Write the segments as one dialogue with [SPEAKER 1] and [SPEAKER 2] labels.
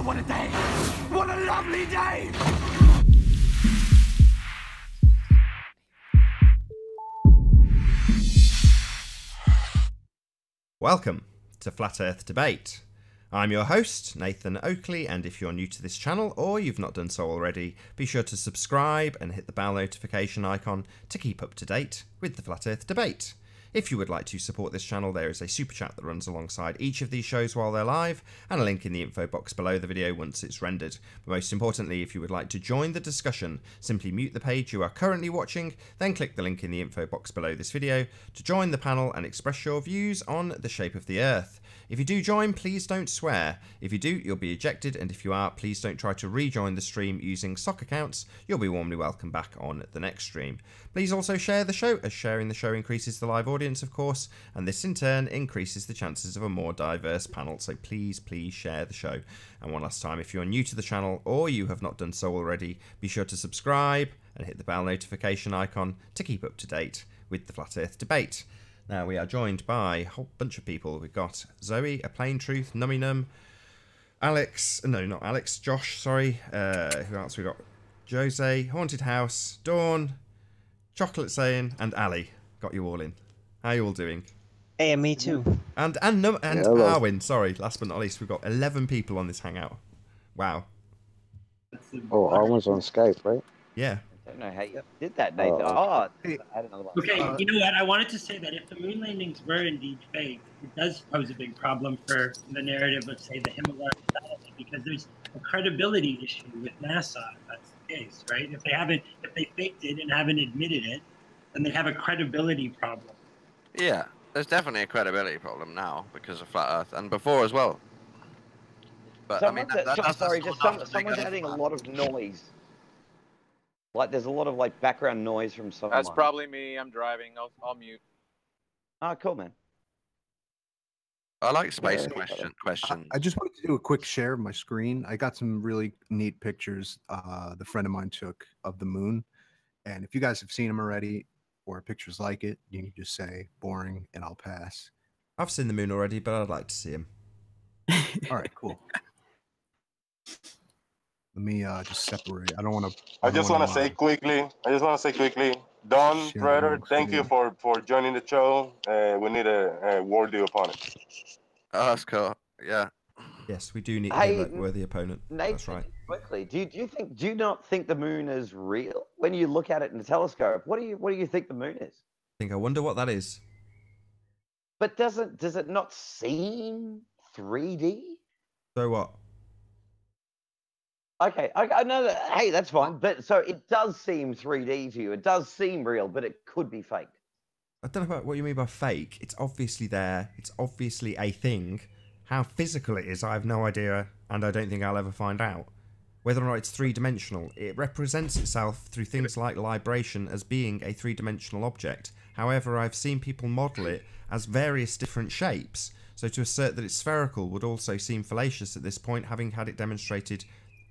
[SPEAKER 1] Oh, what a day! What a lovely day!
[SPEAKER 2] Welcome to Flat Earth Debate. I'm your host, Nathan Oakley, and if you're new to this channel or you've not done so already, be sure to subscribe and hit the bell notification icon to keep up to date with the Flat Earth Debate. If you would like to support this channel, there is a super chat that runs alongside each of these shows while they're live, and a link in the info box below the video once it's rendered. But most importantly, if you would like to join the discussion, simply mute the page you are currently watching, then click the link in the info box below this video to join the panel and express your views on the shape of the Earth. If you do join, please don't swear. If you do, you'll be ejected, and if you are, please don't try to rejoin the stream using sock accounts. You'll be warmly welcome back on the next stream. Please also share the show, as sharing the show increases the live audience, of course, and this in turn increases the chances of a more diverse panel, so please share the show. And one last time, if you're new to the channel or you have not done so already, be sure to subscribe and hit the bell notification icon to keep up to date with the Flat Earth Debate. Now, we are joined by a whole bunch of people. We've got Zoe, A Plain Truth, Nummy Num, Alex, no, not Alex, Josh, sorry. Who else we got? Jose, Haunted House, Dawn, Chocolate Saying, and Ali. Got you all in. How are you all doing?
[SPEAKER 3] Hey, me too.
[SPEAKER 2] And Arwin, sorry, last but not least, we've got 11 people on this hangout. Wow.
[SPEAKER 4] Oh, Arwin's on Skype, right?
[SPEAKER 2] Yeah.
[SPEAKER 3] I don't know how you did that, Nathan. I had another one.
[SPEAKER 5] Okay, you know what? I wanted to say that if the moon landings were indeed fake, it does pose a big problem for the narrative of, say, the Himalaya satellite, because there's a credibility issue with NASA if that's the case, right? If they faked it and haven't admitted it, then they have a credibility problem.
[SPEAKER 6] Yeah, there's definitely a credibility problem now because of Flat Earth, and before as well. But I mean,
[SPEAKER 3] someone's adding a lot of noise. Like, there's a lot of, like, background noise from someone.
[SPEAKER 7] That's probably me. I'm driving. I'll mute.
[SPEAKER 3] Oh, cool, man.
[SPEAKER 6] I like space question.
[SPEAKER 8] I just wanted to do a quick share of my screen. I got some really neat pictures the friend of mine took of the moon. And if you guys have seen them already or pictures like it, you can just say boring and I'll pass.
[SPEAKER 2] I've seen the moon already, but I'd like to see him.
[SPEAKER 8] All right, cool. Let me just separate. I
[SPEAKER 9] just want to say quickly, Don, brother, thank you for joining the show. We need a worthy opponent.
[SPEAKER 6] Oh, that's cool. Yeah.
[SPEAKER 2] Yes, we do need a worthy opponent.
[SPEAKER 3] Nathan,
[SPEAKER 2] that's right.
[SPEAKER 3] Quickly, do you not think the moon is real when you look at it in a telescope? What do you think the moon is?
[SPEAKER 2] I wonder what that is.
[SPEAKER 3] But does it not seem 3D?
[SPEAKER 2] So what?
[SPEAKER 3] Okay, I know that. Hey, that's fine. But so it does seem 3D to you. It does seem real, but it could be fake.
[SPEAKER 2] I don't know about what you mean by fake. It's obviously there. It's obviously a thing. How physical it is, I have no idea, and I don't think I'll ever find out. Whether or not it's three-dimensional, it represents itself through things like libration as being a three-dimensional object. However, I've seen people model it as various different shapes. So to assert that it's spherical would also seem fallacious at this point, having had it demonstrated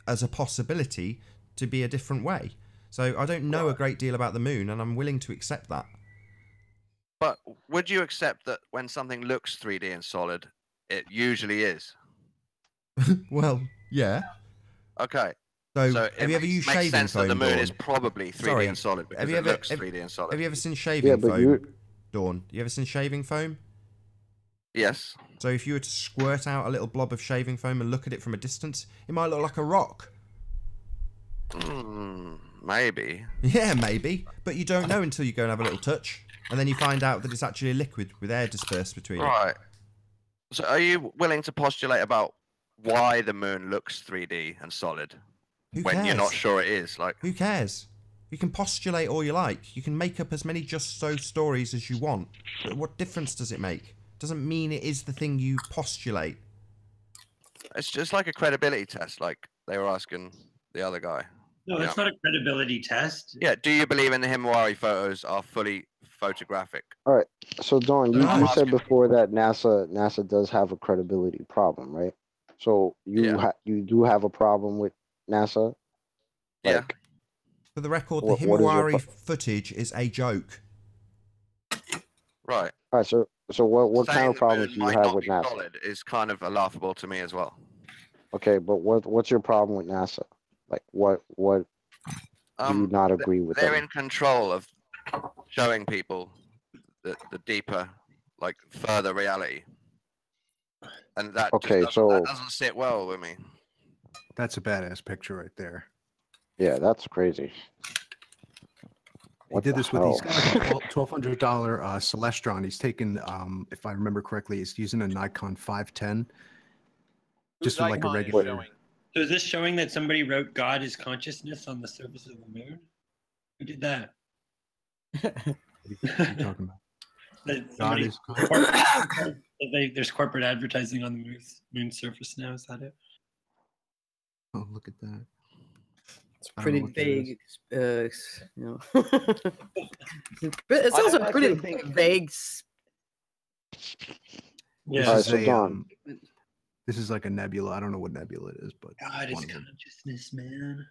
[SPEAKER 2] as a possibility to be a different way. So I don't know a great deal about the moon, and I'm willing to accept that.
[SPEAKER 6] But would you accept that when something looks 3D and solid, it usually is?
[SPEAKER 2] Well, yeah.
[SPEAKER 6] Okay.
[SPEAKER 2] So have you ever used shaving
[SPEAKER 6] sense
[SPEAKER 2] foam?
[SPEAKER 6] That the moon
[SPEAKER 2] Dawn?
[SPEAKER 6] is probably 3D and solid because it looks 3D and solid.
[SPEAKER 2] Have you ever seen shaving foam, Dawn? You ever seen shaving foam?
[SPEAKER 6] Yes.
[SPEAKER 2] So if you were to squirt out a little blob of shaving foam and look at it from a distance, it might look like a rock.
[SPEAKER 6] Maybe.
[SPEAKER 2] Yeah, maybe. But you don't know until you go and have a little touch. And then you find out that it's actually a liquid with air dispersed between it.
[SPEAKER 6] Right. So are you willing to postulate about why the moon looks 3D and solid when you're not sure it is? Like,
[SPEAKER 2] who cares? You can postulate all you like. You can make up as many just so stories as you want. But what difference does it make? Doesn't mean it is the thing you postulate.
[SPEAKER 6] It's just like a credibility test, like they were asking the other guy.
[SPEAKER 5] No, it's not a credibility test.
[SPEAKER 6] Yeah, do you believe in the Himawari photos are fully photographic?
[SPEAKER 4] All right. So, Dawn, you said before that NASA does have a credibility problem, right? So you do have a problem with NASA?
[SPEAKER 6] Yeah.
[SPEAKER 2] For the record, the Himawari footage is a joke.
[SPEAKER 6] Right.
[SPEAKER 4] All right. So what kind of problems do you have with NASA?
[SPEAKER 6] Solid is kind of laughable to me as well.
[SPEAKER 4] Okay, but what's your problem with NASA? Like, what do you not agree with
[SPEAKER 6] They're
[SPEAKER 4] them?
[SPEAKER 6] in control of showing people the deeper, like further reality, and that
[SPEAKER 4] Okay,
[SPEAKER 6] just
[SPEAKER 4] so
[SPEAKER 6] that doesn't sit well with me.
[SPEAKER 8] That's a badass picture right there.
[SPEAKER 4] yeah, that's crazy.
[SPEAKER 8] He
[SPEAKER 4] What
[SPEAKER 8] did
[SPEAKER 4] the
[SPEAKER 8] this with
[SPEAKER 4] hell?
[SPEAKER 8] he's got like a $1,200 Celestron. He's taken, if I remember correctly, he's using a Nikon 510, just with like a
[SPEAKER 7] Icon is
[SPEAKER 8] regular.
[SPEAKER 7] showing.
[SPEAKER 5] So is this showing that somebody wrote God is consciousness on the surface of the moon? Who did that?
[SPEAKER 8] What are you talking about?
[SPEAKER 5] That
[SPEAKER 8] God
[SPEAKER 5] somebody-
[SPEAKER 8] is.
[SPEAKER 5] there's corporate advertising on the moon's surface now. Is that it?
[SPEAKER 8] Oh, look at that.
[SPEAKER 10] It's
[SPEAKER 8] I don't know
[SPEAKER 10] pretty
[SPEAKER 8] what that is.
[SPEAKER 10] vague, you know. But it's
[SPEAKER 3] I
[SPEAKER 10] also
[SPEAKER 3] don't
[SPEAKER 10] pretty
[SPEAKER 3] actually think-
[SPEAKER 10] vague.
[SPEAKER 5] Yeah.
[SPEAKER 4] All right,
[SPEAKER 8] This
[SPEAKER 4] so
[SPEAKER 8] is
[SPEAKER 4] Don,
[SPEAKER 8] this is like a nebula. I don't know what nebula it is, but
[SPEAKER 5] God
[SPEAKER 8] one
[SPEAKER 5] is
[SPEAKER 8] of them.
[SPEAKER 5] consciousness, man.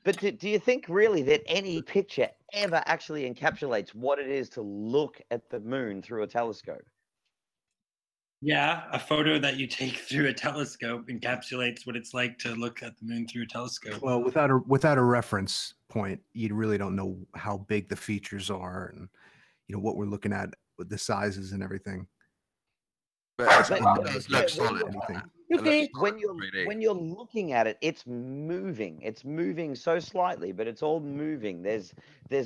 [SPEAKER 3] But do you think really that any picture ever actually encapsulates what it is to look at the moon through a telescope?
[SPEAKER 5] Yeah, a photo that you take through a telescope encapsulates what it's like to look at the moon through a telescope.
[SPEAKER 8] Well, without a reference point, you really don't know how big the features are, and you know what we're looking at with the sizes and everything.
[SPEAKER 6] But it
[SPEAKER 3] But-
[SPEAKER 6] does look solid.
[SPEAKER 8] Anything.
[SPEAKER 6] It looks solid
[SPEAKER 3] when
[SPEAKER 6] in
[SPEAKER 3] you're
[SPEAKER 6] 3D.
[SPEAKER 3] when you're looking at it, it's moving. It's moving so slightly, but it's all moving. There's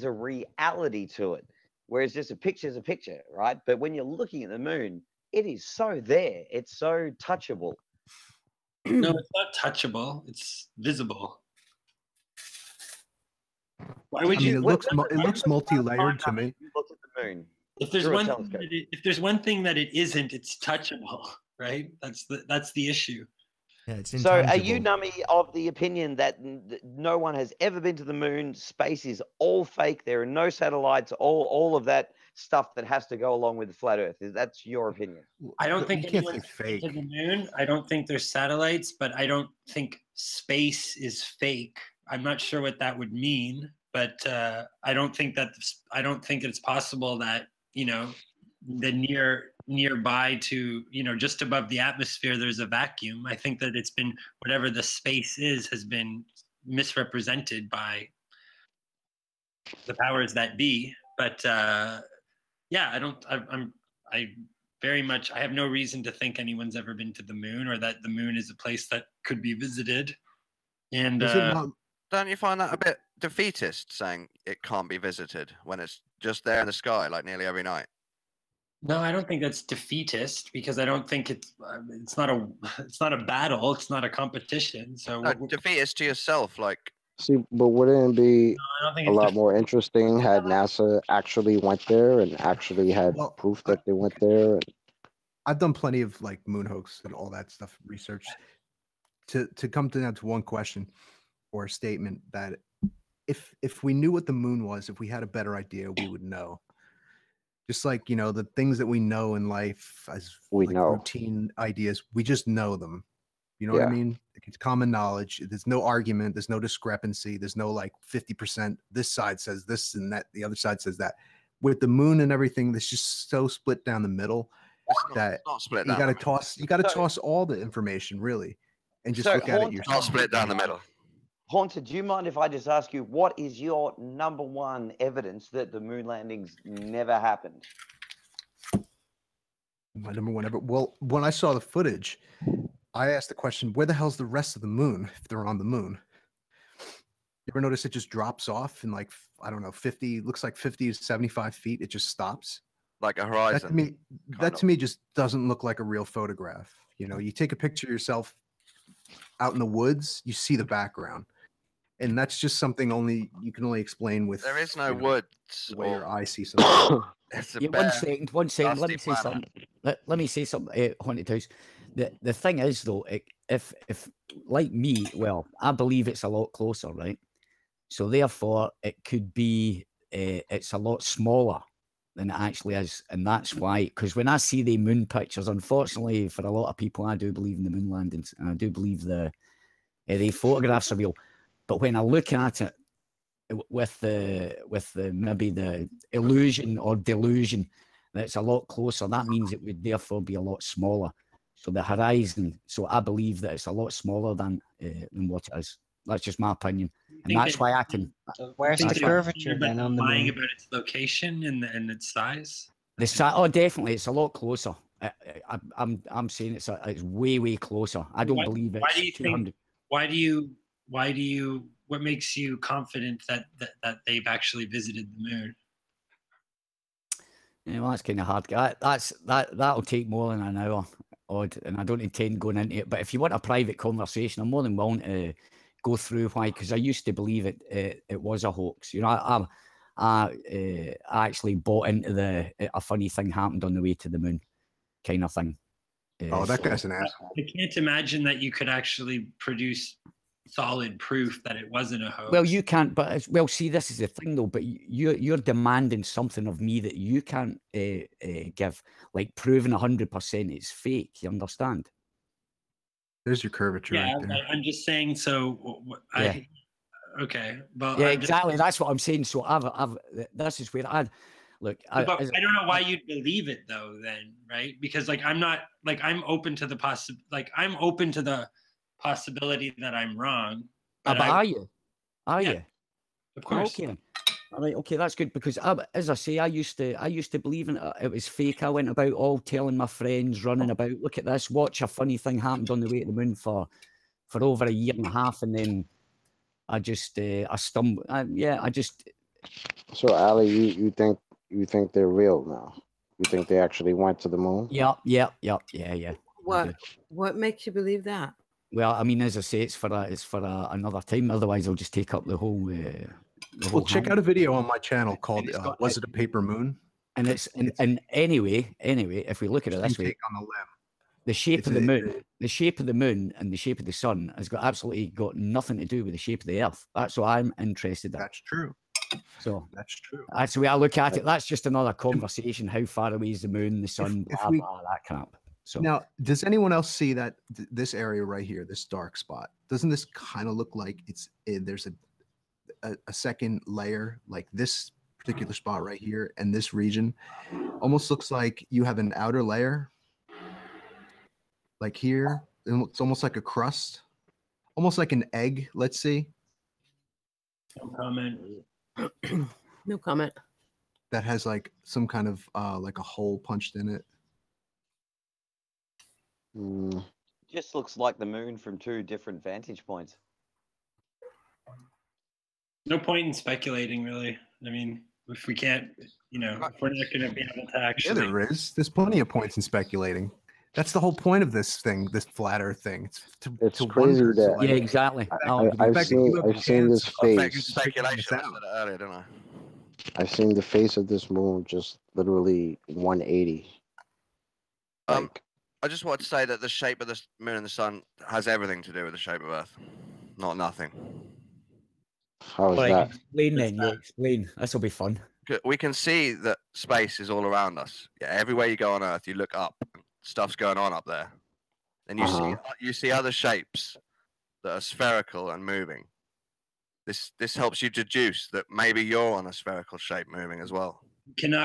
[SPEAKER 3] a reality to it. Whereas just a picture is a picture, right? But when you're looking at the moon, it is so there. It's so touchable.
[SPEAKER 5] No, it's not touchable. It's visible. Why would
[SPEAKER 8] I mean,
[SPEAKER 5] you?
[SPEAKER 8] it looks multi-layered to me.
[SPEAKER 3] You look at the moon.
[SPEAKER 5] If there's
[SPEAKER 3] through a
[SPEAKER 5] one,
[SPEAKER 3] telescope.
[SPEAKER 5] if there's one thing that it isn't, it's touchable, right? That's the issue.
[SPEAKER 2] Yeah, it's
[SPEAKER 3] So
[SPEAKER 2] intangible.
[SPEAKER 3] are you, Nummy, of the opinion that no one has ever been to the moon? Space is all fake. There are no satellites. All of that stuff that has to go along with the flat Earth. That's your opinion.
[SPEAKER 5] I don't think
[SPEAKER 8] you can't say
[SPEAKER 5] anyone's
[SPEAKER 8] fake.
[SPEAKER 5] to the moon. I don't think there's satellites, but I don't think space is fake. I'm not sure what that would mean, but I don't think it's possible that the nearby to just above the atmosphere there's a vacuum. I think that it's been whatever the space has been misrepresented by the powers that be. But yeah, I have no reason to think anyone's ever been to the moon or that the moon is a place that could be visited. And
[SPEAKER 6] Don't you find that a bit defeatist, saying it can't be visited when it's just there in the sky like nearly every night?
[SPEAKER 5] no, I don't think that's defeatist because I don't think it's not a battle. It's not a competition. So
[SPEAKER 6] No, defeatist to yourself, like
[SPEAKER 4] see, but wouldn't it be
[SPEAKER 5] I don't think
[SPEAKER 4] a
[SPEAKER 5] it's
[SPEAKER 4] lot more interesting had NASA actually went there and actually had
[SPEAKER 8] Well,
[SPEAKER 4] proof that they went there? And
[SPEAKER 8] I've done plenty of like moon hoax and all that stuff research to come down to one question or a statement that if we knew what the moon was, if we had a better idea, we would know. Just like, the things that we know in life as
[SPEAKER 4] We know.
[SPEAKER 8] routine ideas, we just know them. You know what I
[SPEAKER 4] Yeah.
[SPEAKER 8] mean? It's common knowledge. There's no argument. There's no discrepancy. There's no like 50%. This side says this and that. The other side says that. With the moon and everything, that's just so split down the middle that
[SPEAKER 6] it's not split
[SPEAKER 8] you
[SPEAKER 6] down.
[SPEAKER 8] got to
[SPEAKER 6] the middle.
[SPEAKER 8] toss. You got to
[SPEAKER 3] So-
[SPEAKER 8] toss all the information really, and just
[SPEAKER 3] So,
[SPEAKER 8] look at it
[SPEAKER 3] Haunted-
[SPEAKER 6] It's not
[SPEAKER 8] yourself.
[SPEAKER 6] split down the middle.
[SPEAKER 3] Haunted, do you mind if I just ask you, what is your number one evidence that the moon landings never happened?
[SPEAKER 8] My number one ever. Well, when I saw the footage, I asked the question, where the hell's the rest of the moon if they're on the moon? You ever notice it just drops off in like, I don't know, 50, looks like 50 to 75 feet. It just stops.
[SPEAKER 6] Like a
[SPEAKER 8] That
[SPEAKER 6] horizon.
[SPEAKER 8] to me,
[SPEAKER 6] kind
[SPEAKER 8] to me just doesn't look like a real photograph. You take a picture of yourself out in the woods, you see the background. And that's just something you can only explain with.
[SPEAKER 6] There is no
[SPEAKER 8] you know,
[SPEAKER 6] woods.
[SPEAKER 8] the way your
[SPEAKER 6] or-
[SPEAKER 8] eye sees something.
[SPEAKER 6] It's a
[SPEAKER 10] Yeah,
[SPEAKER 6] bare,
[SPEAKER 10] one second. Let
[SPEAKER 6] dusty
[SPEAKER 10] me say
[SPEAKER 6] planet.
[SPEAKER 10] something. Let me say something, Haunted House. The thing is, though, if like me, well, I believe it's a lot closer, right? So therefore, it could be it's a lot smaller than it actually is, and that's why. Because when I see the moon pictures, unfortunately, for a lot of people, I do believe in the moon landings, and I do believe the photographs are real. But when I look at it with the maybe the illusion or delusion that it's a lot closer, that means it would therefore be a lot smaller. So the horizon. So I believe that it's a lot smaller than what it is. That's just my opinion, and that's why I can.
[SPEAKER 11] Where's the curvature then on the
[SPEAKER 5] lying
[SPEAKER 11] moon?
[SPEAKER 5] about its location and its size?
[SPEAKER 10] The size. Oh, definitely, it's a lot closer. I'm saying it's way closer. I don't believe it's 200.
[SPEAKER 5] Why do you? What makes you confident that they've actually visited the moon?
[SPEAKER 10] Yeah, well, that's kind of hard. That'll take more than an hour, odd, and I don't intend going into it. But if you want a private conversation, I'm more than willing to go through why. Because I used to believe it was a hoax. You know, I actually bought into a funny thing happened on the way to the moon, kind of thing.
[SPEAKER 8] Oh, that guy's an asshole.
[SPEAKER 5] I can't imagine that you could actually produce solid proof that it wasn't a hoax.
[SPEAKER 10] Well, you can't, but well, see, this is the thing though. But you're demanding something of me that you can't give, like proving 100% it's fake. You understand?
[SPEAKER 8] There's your curvature.
[SPEAKER 5] Yeah,
[SPEAKER 8] right there.
[SPEAKER 5] I'm just saying. So, okay, well,
[SPEAKER 10] yeah, exactly. That's what I'm saying. So this is where look.
[SPEAKER 5] But I don't know why you'd believe it though. Then, right? Because I'm open to the possibility that I'm wrong.
[SPEAKER 10] But are you? Are you?
[SPEAKER 5] Of course.
[SPEAKER 10] Okay. All right. Okay, that's good because as I say, I used to believe in it. It was fake. I went about all telling my friends, running about. Look at this. Watch a funny thing happened on the way to the moon for over a year and a half, and then I just I stumbled. I just.
[SPEAKER 4] So Ali, you think they're real now? You think they actually went to the moon?
[SPEAKER 10] Yeah.
[SPEAKER 12] What makes you believe that?
[SPEAKER 10] Well, I mean, as I say, it's for another time. Otherwise, I'll just take up the whole.
[SPEAKER 8] Well, check out a video on my channel called "Was It a Paper Moon?"
[SPEAKER 10] And it's and anyway, if we look at it this way,
[SPEAKER 8] on the limb.
[SPEAKER 10] The shape of the moon, the shape of the moon, and the shape of the sun has absolutely got nothing to do with the shape of the Earth. That's what I'm interested in.
[SPEAKER 8] That's true.
[SPEAKER 10] So
[SPEAKER 8] that's true.
[SPEAKER 10] That's the way I look at it. That's just another conversation. How far away is the moon, the sun, blah, that crap. So
[SPEAKER 8] now, does anyone else see that this area right here, this dark spot? Doesn't this kind of look like there's a second layer, like this particular spot right here, and this region almost looks like you have an outer layer, like here. It's almost like a crust, almost like an egg. Let's see.
[SPEAKER 5] No comment.
[SPEAKER 12] No comment.
[SPEAKER 8] That has like some kind of like a hole punched in it.
[SPEAKER 3] Just looks like the moon from two different vantage points.
[SPEAKER 5] No point in speculating, really. I mean, if we can't, if we're not going to be able to actually.
[SPEAKER 8] Yeah, there is. There's plenty of points in speculating. That's the whole point of this thing, this flat Earth thing.
[SPEAKER 4] It's crazy that.
[SPEAKER 10] Yeah, exactly.
[SPEAKER 4] I've seen this face.
[SPEAKER 6] Speculation. I said it earlier, didn't I?
[SPEAKER 4] I've seen the face of this moon just literally 180.
[SPEAKER 6] I just want to say that the shape of the moon and the sun has everything to do with the shape of Earth, not nothing.
[SPEAKER 4] How is that?
[SPEAKER 10] Explain then. You explain. This will be fun.
[SPEAKER 6] We can see that space is all around us. Yeah, everywhere you go on Earth, you look up, stuff's going on up there, and you see other shapes that are spherical and moving. This helps you deduce that maybe you're on a spherical shape moving as well.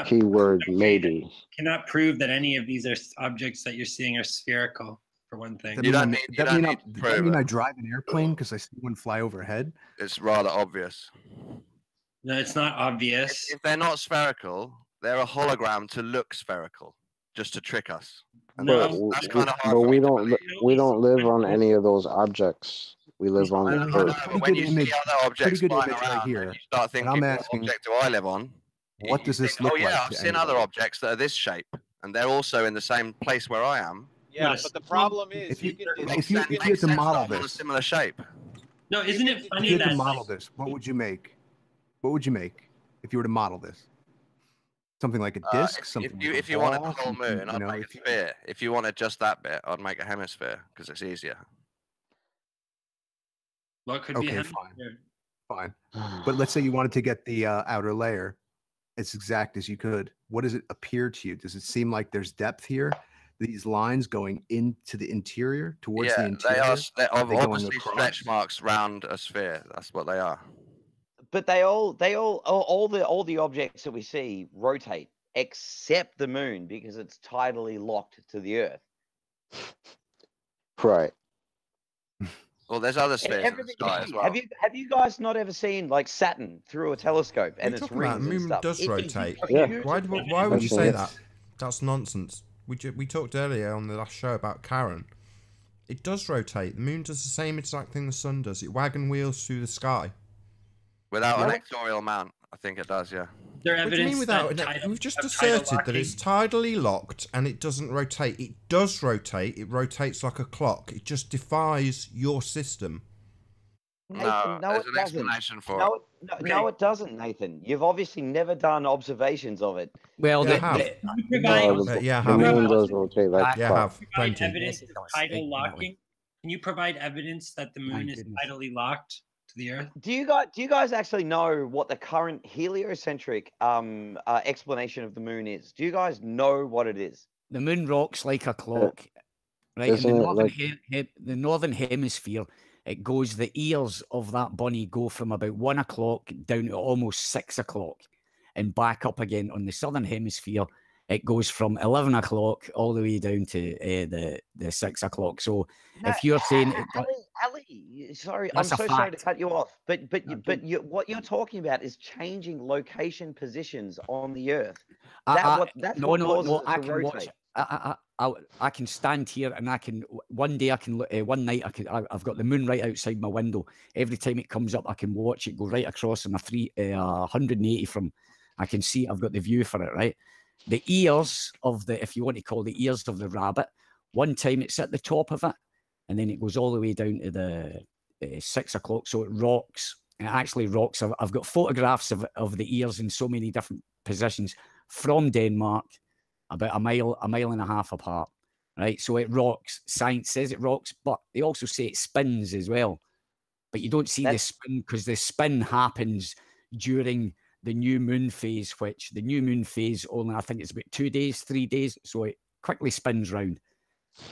[SPEAKER 4] Keyword maybe.
[SPEAKER 5] Cannot prove that any of these objects that you're seeing are spherical, for one thing.
[SPEAKER 8] Does that mean I drive an airplane because I see one fly overhead?
[SPEAKER 6] It's rather obvious.
[SPEAKER 5] No, it's not obvious.
[SPEAKER 6] If they're not spherical, they're a hologram to look spherical, just to trick us. And
[SPEAKER 4] No,
[SPEAKER 6] that's kind of hard.
[SPEAKER 4] but we don't live on any of those objects. We live on the Earth.
[SPEAKER 6] When you see other objects flying around,
[SPEAKER 8] right here,
[SPEAKER 6] and you start thinking,
[SPEAKER 8] I'm
[SPEAKER 6] what
[SPEAKER 8] asking,
[SPEAKER 6] object do I live on?
[SPEAKER 8] What does this look like?
[SPEAKER 6] Oh yeah, I've seen other objects that are this shape, and they're also in the same place where I am.
[SPEAKER 7] Yeah, but the problem is
[SPEAKER 8] if you had to model this,
[SPEAKER 6] a similar shape.
[SPEAKER 5] No, isn't it funny
[SPEAKER 8] if you had
[SPEAKER 5] that
[SPEAKER 8] to model this, what would you make? What would you make if you were to model this? Something like a disc.
[SPEAKER 6] If you wanted the whole moon, I'd make a sphere. If you wanted just that bit, I'd make a hemisphere because it's easier.
[SPEAKER 5] What could be
[SPEAKER 8] fine. But let's say you wanted to get the outer layer as exact as you could. What does it appear to you? Does it seem like there's depth here? These lines going into the interior, towards the interior?
[SPEAKER 6] They're obviously stretch marks round a sphere. That's what they are.
[SPEAKER 3] But all the objects that we see rotate, except the moon because it's tidally locked to the Earth.
[SPEAKER 4] Right.
[SPEAKER 6] Well, there's other spheres in the
[SPEAKER 3] Everything.
[SPEAKER 6] sky as well.
[SPEAKER 3] Have you guys not ever seen like Saturn through a telescope and
[SPEAKER 2] We're
[SPEAKER 3] its
[SPEAKER 2] talking about
[SPEAKER 3] rings
[SPEAKER 2] the
[SPEAKER 3] and
[SPEAKER 2] moon
[SPEAKER 3] stuff?
[SPEAKER 2] does
[SPEAKER 3] It is
[SPEAKER 2] rotate.
[SPEAKER 4] Yeah.
[SPEAKER 2] Why would you
[SPEAKER 4] I've
[SPEAKER 2] say
[SPEAKER 4] seen it.
[SPEAKER 2] that? That's nonsense. We talked earlier on the last show about Karen. It does rotate. The moon does the same exact thing the sun does. It wagon wheels through the sky.
[SPEAKER 6] Without an
[SPEAKER 3] What?
[SPEAKER 6] ectorial mount, I think it does, yeah.
[SPEAKER 5] Is there
[SPEAKER 2] What do you mean
[SPEAKER 5] evidence
[SPEAKER 2] without?
[SPEAKER 5] that tidal,
[SPEAKER 2] We've just
[SPEAKER 5] of tidal
[SPEAKER 2] asserted that it's tidally locked and it doesn't rotate. It does rotate. It rotates like a clock. It just defies your system.
[SPEAKER 3] Nathan, no,
[SPEAKER 6] there's
[SPEAKER 3] it
[SPEAKER 6] an
[SPEAKER 3] doesn't.
[SPEAKER 6] explanation for
[SPEAKER 3] No,
[SPEAKER 6] it.
[SPEAKER 3] no, it doesn't, Nathan. You've obviously never done observations of it.
[SPEAKER 10] Well,
[SPEAKER 2] Yeah, I have. Yeah, I
[SPEAKER 4] The
[SPEAKER 2] have.
[SPEAKER 4] moon does rotate like
[SPEAKER 2] Yeah, I
[SPEAKER 4] a
[SPEAKER 2] have.
[SPEAKER 4] clock.
[SPEAKER 5] provide
[SPEAKER 2] Plenty.
[SPEAKER 5] evidence of tidal locking? Can you provide evidence that the moon is
[SPEAKER 10] goodness.
[SPEAKER 5] tidally locked to the Earth?
[SPEAKER 3] Do you guys actually know what the current heliocentric explanation of the moon is? Do you guys know what it is?
[SPEAKER 10] The moon rocks like a clock, right? In
[SPEAKER 4] Isn't
[SPEAKER 10] the
[SPEAKER 4] it
[SPEAKER 10] northern,
[SPEAKER 4] like-
[SPEAKER 10] the northern hemisphere, it goes. The ears of that bunny go from about 1 o'clock down to almost 6 o'clock, and back up again. On the southern hemisphere, it goes from 11 o'clock all the way down to the 6 o'clock. So if you're saying
[SPEAKER 3] Ali, sorry,
[SPEAKER 10] That's
[SPEAKER 3] I'm
[SPEAKER 10] a
[SPEAKER 3] so sorry to
[SPEAKER 10] fact.
[SPEAKER 3] cut you off, but what you're talking about is changing location positions on the Earth. That's what causes it
[SPEAKER 10] I
[SPEAKER 3] to
[SPEAKER 10] can
[SPEAKER 3] rotate.
[SPEAKER 10] watch. I can stand here and I can one day I can look. One night I've got the moon right outside my window. Every time it comes up, I can watch it go right across in a 180 from. I can see. I've got the view for it. Right. The ears of the, if you want to call the ears of the rabbit, one time it's at the top of it, and then it goes all the way down to the 6 o'clock. So it rocks. It actually rocks. I've got photographs of the ears in so many different positions from Denmark, about a mile and a half apart. Right. So it rocks. Science says it rocks, but they also say it spins as well. But you don't see the spin because the spin happens during the new moon phase, which the new moon phase only, I think it's about 2 days, 3 days. So it quickly spins round.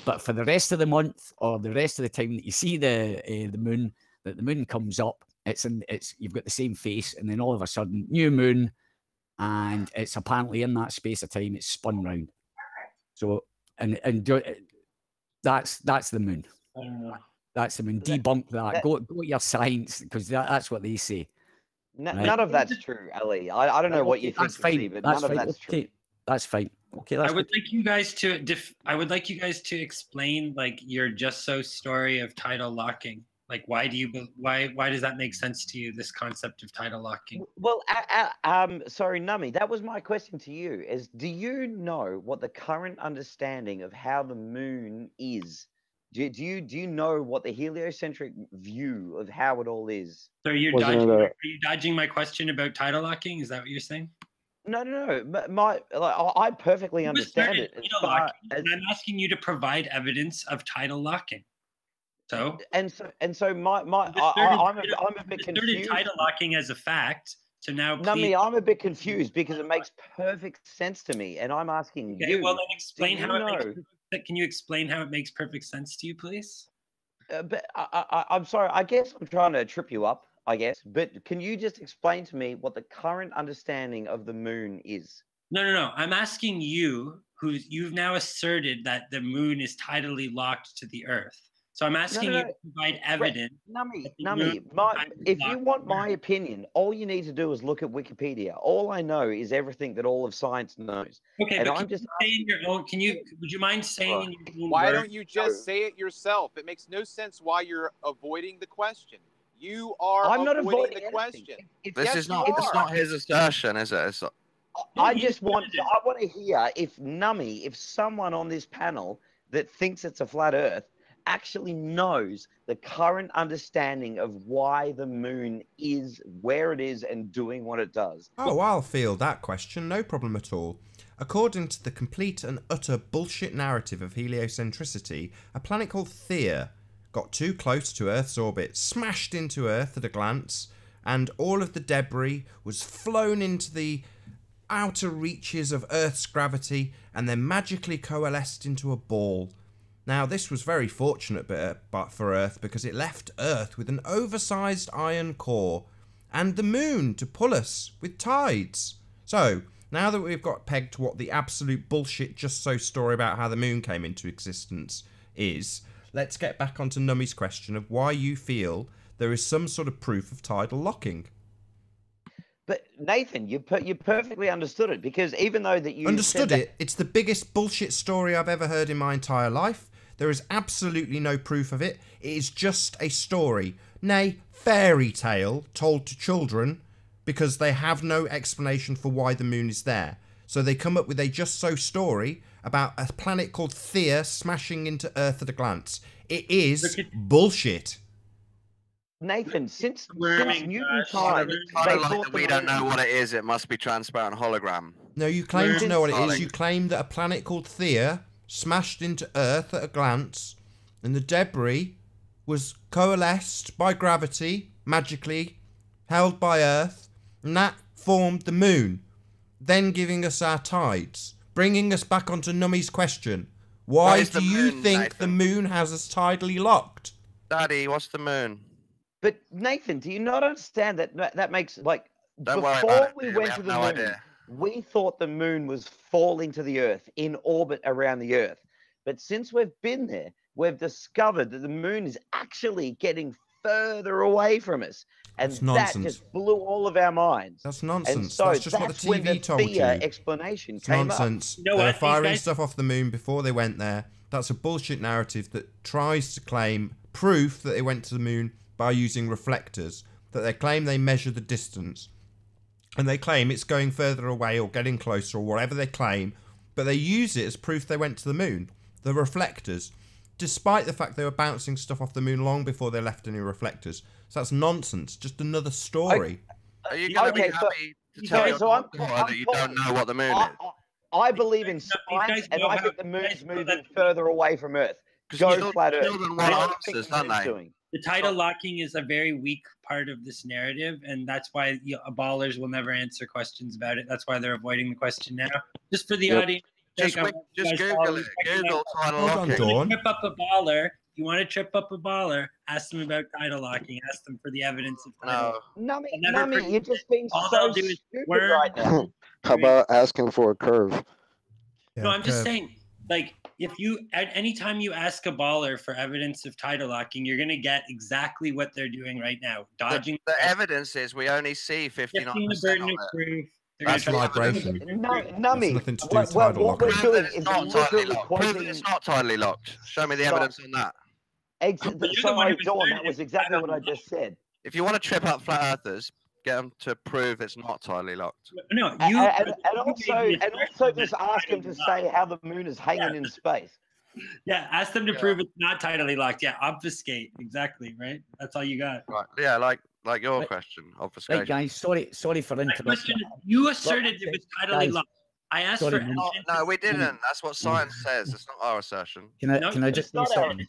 [SPEAKER 10] But for the rest of the month or the rest of the time that you see the moon, that the moon comes up, you've got the same face, and then all of a sudden, new moon, and it's apparently in that space of time it's spun round. So that's the moon. That's the moon. Debunk that. Go your science, because that's what they say.
[SPEAKER 3] None of that's true, Ali. I don't know what you think,
[SPEAKER 10] fine.
[SPEAKER 3] but
[SPEAKER 10] That's
[SPEAKER 3] none
[SPEAKER 10] fine.
[SPEAKER 3] of that's true.
[SPEAKER 10] That's fine. Okay, that's
[SPEAKER 5] I would like you guys to explain like your just so story of tidal locking. Like, why does that make sense to you? This concept of tidal locking.
[SPEAKER 3] Well, sorry, Nami, that was my question to you. Is do you know what the current understanding of how the moon is? Do you know what the heliocentric view of how it all is?
[SPEAKER 5] So are you dodging my question about tidal locking? Is that what you're saying?
[SPEAKER 3] No. I perfectly understand it.
[SPEAKER 5] And I'm asking you to provide evidence of tidal locking. So
[SPEAKER 3] I'm a bit confused.
[SPEAKER 5] Tidal locking as a fact. So now,
[SPEAKER 3] Nami, I'm a bit confused because it makes perfect sense to me, and I'm asking you.
[SPEAKER 5] Well, then explain how can you explain how it makes perfect sense to you, please?
[SPEAKER 3] But I'm sorry. I guess I'm trying to trip you up. I guess, but can you just explain to me what the current understanding of the moon is?
[SPEAKER 5] No. I'm asking you, you've now asserted that the moon is tidally locked to the Earth. So I'm asking you to provide evidence.
[SPEAKER 3] Nami, if you want my opinion, all you need to do is look at Wikipedia. All I know is everything that all of science knows.
[SPEAKER 5] Okay,
[SPEAKER 3] and
[SPEAKER 5] but
[SPEAKER 3] I'm just
[SPEAKER 5] saying your own. Would you mind saying in your own
[SPEAKER 7] Why
[SPEAKER 5] words?
[SPEAKER 7] don't you just say it yourself? It makes no sense why you're avoiding the question. You are
[SPEAKER 3] I'm not
[SPEAKER 7] avoiding the
[SPEAKER 3] anything.
[SPEAKER 7] question.
[SPEAKER 6] This is not his assertion, is it?
[SPEAKER 3] I want to hear if someone on this panel that thinks it's a flat Earth actually knows the current understanding of why the moon is where it is and doing what it does.
[SPEAKER 2] Oh, I'll field that question, no problem at all. According to the complete and utter bullshit narrative of heliocentricity, a planet called Theia got too close to Earth's orbit, smashed into Earth at a glance, and all of the debris was flown into the outer reaches of Earth's gravity and then magically coalesced into a ball. Now, this was very fortunate for Earth because it left Earth with an oversized iron core and the moon to pull us with tides. So, now that we've got pegged to what the absolute bullshit just so story about how the moon came into existence is, let's get back onto Nummy's question of why you feel there is some sort of proof of tidal locking.
[SPEAKER 3] But Nathan, you perfectly understood it, because even though that you
[SPEAKER 2] understood
[SPEAKER 3] said
[SPEAKER 2] it, it's the biggest bullshit story I've ever heard in my entire life. There is absolutely no proof of it. It is just a story, nay, fairy tale told to children because they have no explanation for why the moon is there. So they come up with a just so story about a planet called Theia smashing into Earth at a glance. It is bullshit.
[SPEAKER 3] Nathan, since Newton's time,
[SPEAKER 6] Kind of like that we don't know what it is. It must be transparent hologram.
[SPEAKER 2] No, you claim to know what it is. You claim that a planet called Theia smashed into Earth at a glance, and the debris was coalesced by gravity, magically held by Earth, and that formed the moon, then giving us our tides, bringing us back onto Nummy's question. Why do you think the moon has us tidally locked?
[SPEAKER 6] Daddy, what's the moon?
[SPEAKER 3] But Nathan, do you not understand that that makes, like,
[SPEAKER 6] Don't worry
[SPEAKER 3] before
[SPEAKER 6] about it,
[SPEAKER 3] we
[SPEAKER 6] dude.
[SPEAKER 3] went
[SPEAKER 6] We
[SPEAKER 3] to
[SPEAKER 6] have
[SPEAKER 3] the
[SPEAKER 6] no
[SPEAKER 3] moon,
[SPEAKER 6] idea.
[SPEAKER 3] we thought the moon was falling to the Earth in orbit around the Earth. But since we've been there, we've discovered that the moon is actually getting further away from us. And
[SPEAKER 2] That's
[SPEAKER 3] that
[SPEAKER 2] nonsense.
[SPEAKER 3] just blew all of our minds.
[SPEAKER 2] That's nonsense.
[SPEAKER 3] And so
[SPEAKER 2] That's just what the
[SPEAKER 3] when
[SPEAKER 2] TV told you.
[SPEAKER 3] Theia explanation
[SPEAKER 2] It's
[SPEAKER 3] came
[SPEAKER 2] nonsense.
[SPEAKER 3] up.
[SPEAKER 2] They were firing stuff off the moon before they went there. That's a bullshit narrative that tries to claim proof that they went to the moon by using reflectors, that they claim they measure the distance, and they claim it's going further away or getting closer or whatever they claim, but they use it as proof they went to the moon. The reflectors, despite the fact they were bouncing stuff off the moon long before they left any reflectors. So that's nonsense. Just another story.
[SPEAKER 6] Are you going to be happy to tell your daughter that you don't know what the moon is?
[SPEAKER 3] I believe in science, and I think the moon's moving further away from Earth. Go flat Earth.
[SPEAKER 6] Children want answers, don't they?
[SPEAKER 5] The tidal locking is a very weak part of this narrative, and that's why ballers will never answer questions about it. That's why they're avoiding the question now. Just for the audience.
[SPEAKER 6] Just Google it. Google tidal locking.
[SPEAKER 5] Trip up a baller. You want to trip up a baller? Ask them about tidal locking. Ask them for the evidence of tidal locking.
[SPEAKER 3] Nummy, you're just being
[SPEAKER 5] All
[SPEAKER 3] so
[SPEAKER 5] they'll do is
[SPEAKER 3] stupid
[SPEAKER 5] worm.
[SPEAKER 3] right now.
[SPEAKER 4] How about asking for a curve?
[SPEAKER 5] No, I'm just saying, like, if you at any time you ask a baller for evidence of tidal locking, you're gonna get exactly what they're doing right now, dodging.
[SPEAKER 6] The evidence is we only see 59%
[SPEAKER 5] the burden
[SPEAKER 6] of
[SPEAKER 5] of
[SPEAKER 6] it.
[SPEAKER 5] proof.
[SPEAKER 2] That's vibration.
[SPEAKER 3] Nummy,
[SPEAKER 2] nothing to do with tidal
[SPEAKER 3] what we're
[SPEAKER 2] locking.
[SPEAKER 3] doing
[SPEAKER 6] It's
[SPEAKER 3] is
[SPEAKER 6] not tidally
[SPEAKER 3] literally
[SPEAKER 6] locked. Prove that
[SPEAKER 3] quoting.
[SPEAKER 6] it's not tidally locked. Show me the evidence on that.
[SPEAKER 3] Sorry, Dawn, that was exactly what I just said.
[SPEAKER 6] If you want to trip up flat earthers, get them to prove it's not tidally locked.
[SPEAKER 5] No,
[SPEAKER 3] and also just ask him to say how the moon is hanging in space.
[SPEAKER 5] Yeah, ask them to prove it's not tidally locked. Yeah, obfuscate. Exactly, right? That's all you got.
[SPEAKER 6] Right. Yeah, like your question, obfuscation.
[SPEAKER 10] Right, guys. Sorry for interrupting.
[SPEAKER 5] Question is, you asserted it was tidally locked. I asked for evidence.
[SPEAKER 6] No, we didn't. That's what science says. It's not our assertion.
[SPEAKER 10] Can I just say something?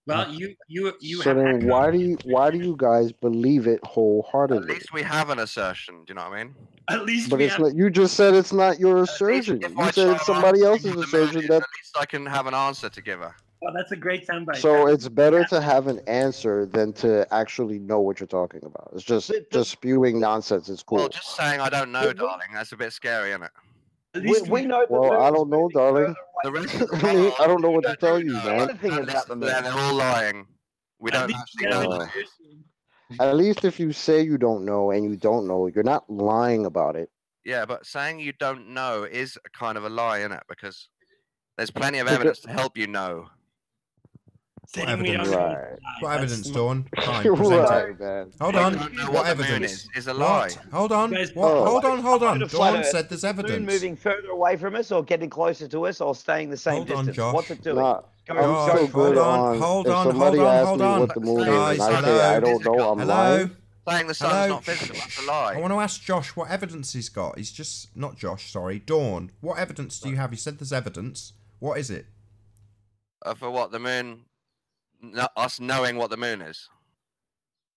[SPEAKER 5] Well, you
[SPEAKER 4] So then why do you guys believe it wholeheartedly?
[SPEAKER 6] At least we have an assertion. Do you know what I mean?
[SPEAKER 5] At least
[SPEAKER 4] But it's not, you just said it's not your assertion. You said it's somebody else's assertion. That
[SPEAKER 6] At least I can have an answer to give her.
[SPEAKER 5] Well, that's a great soundbite.
[SPEAKER 4] so it's better to have an answer than to actually know what you're talking about. It's just spewing nonsense. It's cool.
[SPEAKER 6] Well, just saying I don't know, darling. That's a bit scary, isn't it?
[SPEAKER 3] We know.
[SPEAKER 4] Well, I don't know, darling.
[SPEAKER 6] The rest of
[SPEAKER 4] I don't know what to tell you, man.
[SPEAKER 6] They're all lying. We don't actually know.
[SPEAKER 4] At least if you say you don't know and you don't know, you're not lying about it.
[SPEAKER 6] Yeah, but saying you don't know is a kind of a lie, isn't it? Because there's plenty of evidence to help you know.
[SPEAKER 2] What evidence?
[SPEAKER 4] Right.
[SPEAKER 2] What evidence, Dawn? Fine,
[SPEAKER 4] You're
[SPEAKER 2] present
[SPEAKER 4] right,
[SPEAKER 2] it.
[SPEAKER 4] man.
[SPEAKER 2] Hold
[SPEAKER 6] You
[SPEAKER 2] on.
[SPEAKER 6] don't know
[SPEAKER 2] What
[SPEAKER 6] what the moon
[SPEAKER 2] evidence?
[SPEAKER 6] is a lie.
[SPEAKER 2] What? Hold on.
[SPEAKER 3] Guys,
[SPEAKER 2] Hold on.
[SPEAKER 3] Flat
[SPEAKER 2] Dawn
[SPEAKER 3] Earth,
[SPEAKER 2] said there's
[SPEAKER 3] Moon
[SPEAKER 2] evidence.
[SPEAKER 3] moving further away from us, or getting closer to us, or staying the same
[SPEAKER 2] Hold on,
[SPEAKER 3] distance.
[SPEAKER 2] Josh.
[SPEAKER 3] What's it doing?
[SPEAKER 4] Nah,
[SPEAKER 3] Go,
[SPEAKER 4] I'm
[SPEAKER 3] go
[SPEAKER 4] so good on.
[SPEAKER 2] hold
[SPEAKER 4] If
[SPEAKER 2] on,
[SPEAKER 4] somebody
[SPEAKER 2] hold on,
[SPEAKER 4] asks
[SPEAKER 2] hold
[SPEAKER 4] me
[SPEAKER 2] on.
[SPEAKER 4] what the moon
[SPEAKER 2] Guys,
[SPEAKER 4] is, and I say
[SPEAKER 2] hello.
[SPEAKER 4] I don't know, I'm
[SPEAKER 2] Hello?
[SPEAKER 4] lying.
[SPEAKER 6] Saying the sun's
[SPEAKER 2] Hello?
[SPEAKER 6] not physical, that's a lie.
[SPEAKER 2] I want to ask Josh what evidence he's got. He's just not Josh. Sorry, Dawn. What evidence do you have? You said there's evidence. What is it?
[SPEAKER 6] For what the moon? Us knowing what the moon is.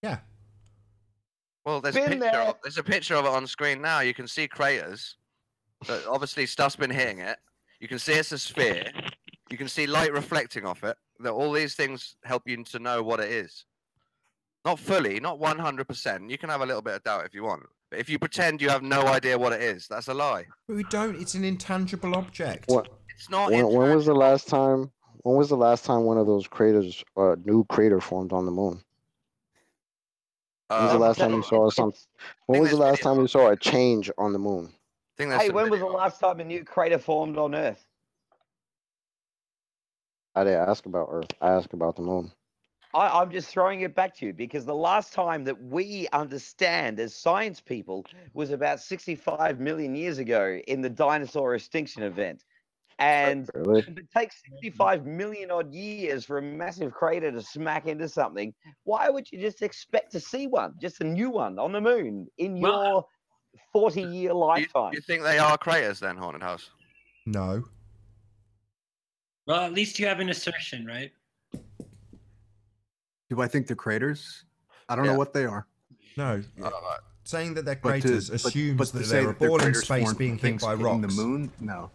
[SPEAKER 2] Yeah.
[SPEAKER 6] Well, there's a picture of it on screen now. You can see craters. So obviously, stuff's been hitting it. You can see it's a sphere. You can see light reflecting off it. That all these things help you to know what it is. Not fully, not 100%. You can have a little bit of doubt if you want. But if you pretend you have no idea what it is, that's a lie.
[SPEAKER 2] But we don't. It's an intangible object.
[SPEAKER 4] What?
[SPEAKER 6] It's not.
[SPEAKER 4] When was the last time When was the last time one of those craters, new crater formed on the moon? When was the last time you saw something? When was the last time you saw a change on the moon?
[SPEAKER 3] Hey, when was the last time a new crater formed on Earth?
[SPEAKER 4] I didn't ask about Earth. I asked about the moon.
[SPEAKER 3] I'm just throwing it back to you because the last time that we understand as science people was about 65 million years ago in the dinosaur extinction event. And
[SPEAKER 4] Really?
[SPEAKER 3] if it takes 65 million odd years for a massive crater to smack into something, why would you just expect to see one, just a new one on the moon in your 40-year lifetime?
[SPEAKER 6] You think they are craters then, Haunted House?
[SPEAKER 2] No.
[SPEAKER 5] Well, at least you have an assertion, right?
[SPEAKER 8] Do I think they're craters? I don't know what they are.
[SPEAKER 2] No. Saying that they're
[SPEAKER 8] But
[SPEAKER 2] craters assumes
[SPEAKER 8] to
[SPEAKER 2] that
[SPEAKER 8] say
[SPEAKER 2] they're a
[SPEAKER 8] that they're
[SPEAKER 2] ball in
[SPEAKER 8] craters
[SPEAKER 2] space
[SPEAKER 8] formed
[SPEAKER 2] being
[SPEAKER 8] from
[SPEAKER 2] hit by
[SPEAKER 8] things hitting
[SPEAKER 2] rocks.
[SPEAKER 8] the moon? No.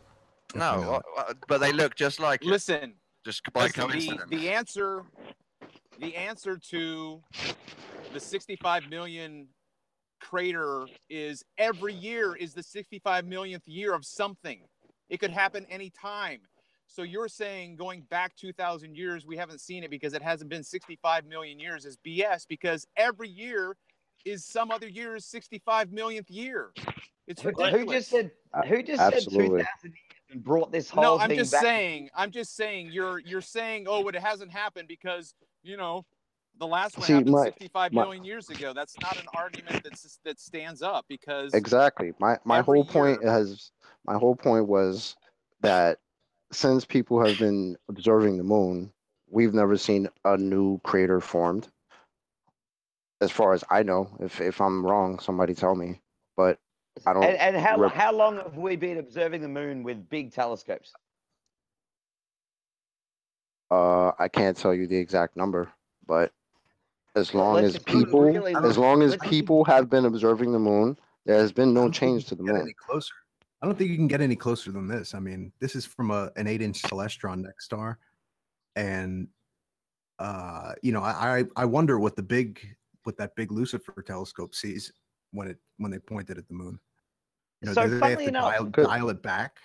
[SPEAKER 6] No, but they look just like
[SPEAKER 7] Listen,
[SPEAKER 6] just by
[SPEAKER 7] listen,
[SPEAKER 6] coincidence.
[SPEAKER 7] the answer to the 65 million crater is every year is the 65 millionth year of something. It could happen anytime. So you're saying going back 2,000 years, we haven't seen it because it hasn't been 65 million years is BS, because every year is some other year's 65 millionth year. It's ridiculous.
[SPEAKER 3] Who just said 2,000 years and brought this whole
[SPEAKER 7] No,
[SPEAKER 3] thing
[SPEAKER 7] I'm just
[SPEAKER 3] back?
[SPEAKER 7] saying you're saying, oh, it hasn't happened because, you know, the last one
[SPEAKER 4] See,
[SPEAKER 7] happened
[SPEAKER 4] my-
[SPEAKER 7] 65
[SPEAKER 4] my-
[SPEAKER 7] million years ago. That's not an argument that stands up because
[SPEAKER 4] Exactly. My
[SPEAKER 7] every
[SPEAKER 4] whole point was that since people have been observing the moon, we've never seen a new crater formed. As far as I know, if I'm wrong, somebody tell me. But I don't.
[SPEAKER 3] And how long have we been observing the moon with big telescopes?
[SPEAKER 4] I can't tell you the exact number, but as
[SPEAKER 3] Well,
[SPEAKER 4] long
[SPEAKER 3] let's
[SPEAKER 4] as
[SPEAKER 3] just be
[SPEAKER 4] people,
[SPEAKER 3] really-
[SPEAKER 4] as long as
[SPEAKER 3] let's-
[SPEAKER 4] people have been observing the moon, there has been no
[SPEAKER 8] don't think
[SPEAKER 4] change
[SPEAKER 8] you
[SPEAKER 4] to the
[SPEAKER 8] can get
[SPEAKER 4] moon.
[SPEAKER 8] any closer. I don't think you can get any closer than this. I mean, this is from an 8-inch Celestron next star, and you know, I wonder what that big Lucifer telescope sees when they point it at the moon. You know,
[SPEAKER 3] So
[SPEAKER 8] do they have
[SPEAKER 3] funnily
[SPEAKER 8] to
[SPEAKER 3] enough,
[SPEAKER 8] dial it back?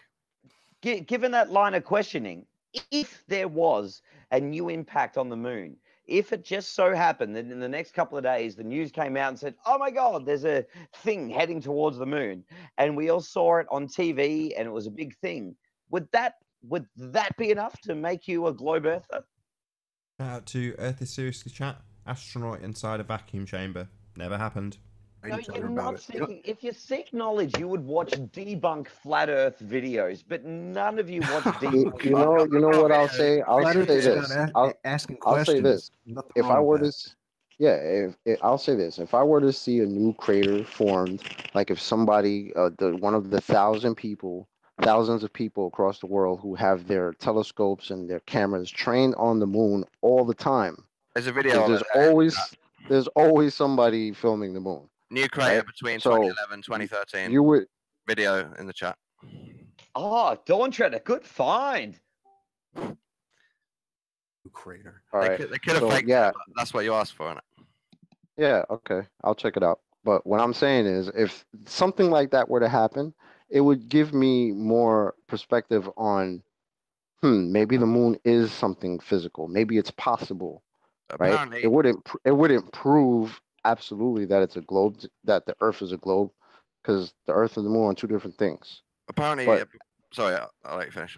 [SPEAKER 3] Given that line of questioning, if there was a new impact on the moon, if it just so happened that in the next couple of days the news came out and said, "Oh my God, there's a thing heading towards the moon," and we all saw it on TV and it was a big thing, would that be enough to make you a globe earther?
[SPEAKER 2] Shout out to Earth is Seriously Chat. Astronaut inside a vacuum chamber. Never happened.
[SPEAKER 3] No, you're not seeking. If you seek knowledge, you would watch debunk flat Earth videos, but none of you watch debunk.
[SPEAKER 4] You know what I'll say? I'll
[SPEAKER 8] Flat
[SPEAKER 4] say
[SPEAKER 8] Earth is
[SPEAKER 4] this.
[SPEAKER 8] about asking
[SPEAKER 4] I'll say
[SPEAKER 8] questions.
[SPEAKER 4] this.
[SPEAKER 8] Nothing
[SPEAKER 4] If I
[SPEAKER 8] wrong
[SPEAKER 4] were
[SPEAKER 8] with
[SPEAKER 4] to, I'll say this. If I were to see a new crater formed, like if somebody, one of the thousands of people across the world who have their telescopes and their cameras trained on the moon all the time.
[SPEAKER 6] There's a video of
[SPEAKER 4] There's always somebody filming the moon.
[SPEAKER 6] New crater
[SPEAKER 4] right?
[SPEAKER 6] between
[SPEAKER 4] So
[SPEAKER 6] 2011 2013.
[SPEAKER 4] You would
[SPEAKER 6] video in the chat.
[SPEAKER 3] Oh, Dawn Treader, good find.
[SPEAKER 8] Crater.
[SPEAKER 4] All
[SPEAKER 6] They
[SPEAKER 4] right.
[SPEAKER 6] could have
[SPEAKER 4] So,
[SPEAKER 6] faked
[SPEAKER 4] yeah.
[SPEAKER 6] it, but that's what you asked for, isn't it?
[SPEAKER 4] Yeah, okay. I'll check it out. But what I'm saying is if something like that were to happen, it would give me more perspective on maybe the moon is something physical. Maybe it's possible.
[SPEAKER 6] Apparently,
[SPEAKER 4] Right? It wouldn't prove absolutely that it's a globe, that the Earth is a globe, because the Earth and the moon are two different things.
[SPEAKER 6] Apparently,
[SPEAKER 4] But-
[SPEAKER 6] sorry, I'll let you finish.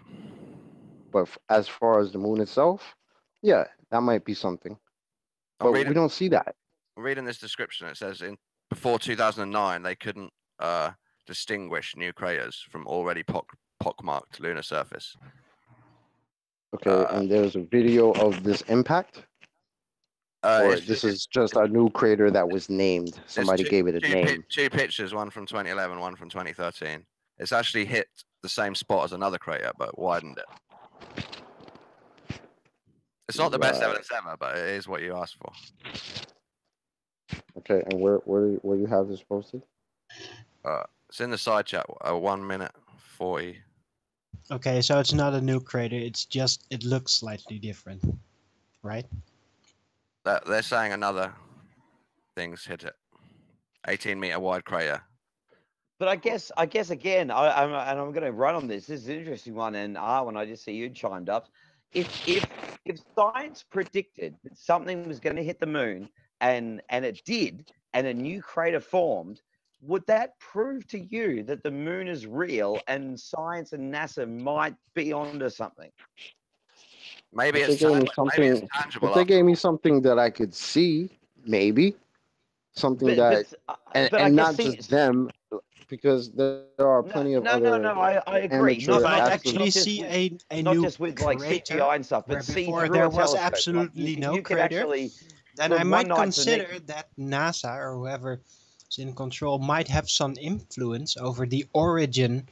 [SPEAKER 4] But as far as the moon itself, yeah, that might be something. But we don't see that.
[SPEAKER 6] Reading this description, it says before 2009 they couldn't distinguish new craters from already pockmarked lunar surface.
[SPEAKER 4] Okay, and there's a video of this impact? Or this is just a new crater that was named. Somebody gave it a name.
[SPEAKER 6] Two pictures, one from 2011, one from 2013. It's actually hit the same spot as another crater, but widened it. It's not the best evidence ever, but it is what you asked for.
[SPEAKER 4] Okay, and where you have this posted?
[SPEAKER 6] It's in the side chat. 1 minute 40.
[SPEAKER 11] Okay, so it's not a new crater. It's just it looks slightly different, right?
[SPEAKER 6] They're saying another thing's hit it. 18-meter wide crater.
[SPEAKER 3] But I guess again, I'm going to run on this. This is an interesting one, and Arwen, I just see you chimed up. if science predicted that something was going to hit the moon and it did, and a new crater formed, would that prove to you that the moon is real and science and NASA might be onto something?
[SPEAKER 6] Maybe
[SPEAKER 4] If
[SPEAKER 6] it's
[SPEAKER 4] they gave me
[SPEAKER 6] maybe it's
[SPEAKER 4] something,
[SPEAKER 6] tangible.
[SPEAKER 4] if they gave me something that I could see, maybe something that,
[SPEAKER 3] but I
[SPEAKER 4] and
[SPEAKER 3] guess
[SPEAKER 4] not
[SPEAKER 3] see,
[SPEAKER 4] just them, because there are plenty of
[SPEAKER 3] no,
[SPEAKER 4] other
[SPEAKER 3] I agree.
[SPEAKER 4] amateur
[SPEAKER 11] Not
[SPEAKER 4] astro-
[SPEAKER 11] actually see a
[SPEAKER 3] not
[SPEAKER 11] new
[SPEAKER 3] just with like
[SPEAKER 11] crater
[SPEAKER 3] CGI and stuff,
[SPEAKER 11] where
[SPEAKER 3] but see
[SPEAKER 11] before
[SPEAKER 3] through
[SPEAKER 11] there
[SPEAKER 3] a
[SPEAKER 11] was
[SPEAKER 3] telescope.
[SPEAKER 11] absolutely no
[SPEAKER 3] you could
[SPEAKER 11] crater,
[SPEAKER 3] actually,
[SPEAKER 11] then
[SPEAKER 3] from
[SPEAKER 11] I
[SPEAKER 3] one
[SPEAKER 11] might
[SPEAKER 3] night to the next-
[SPEAKER 11] consider that NASA or whoever is in control might have some influence over the origin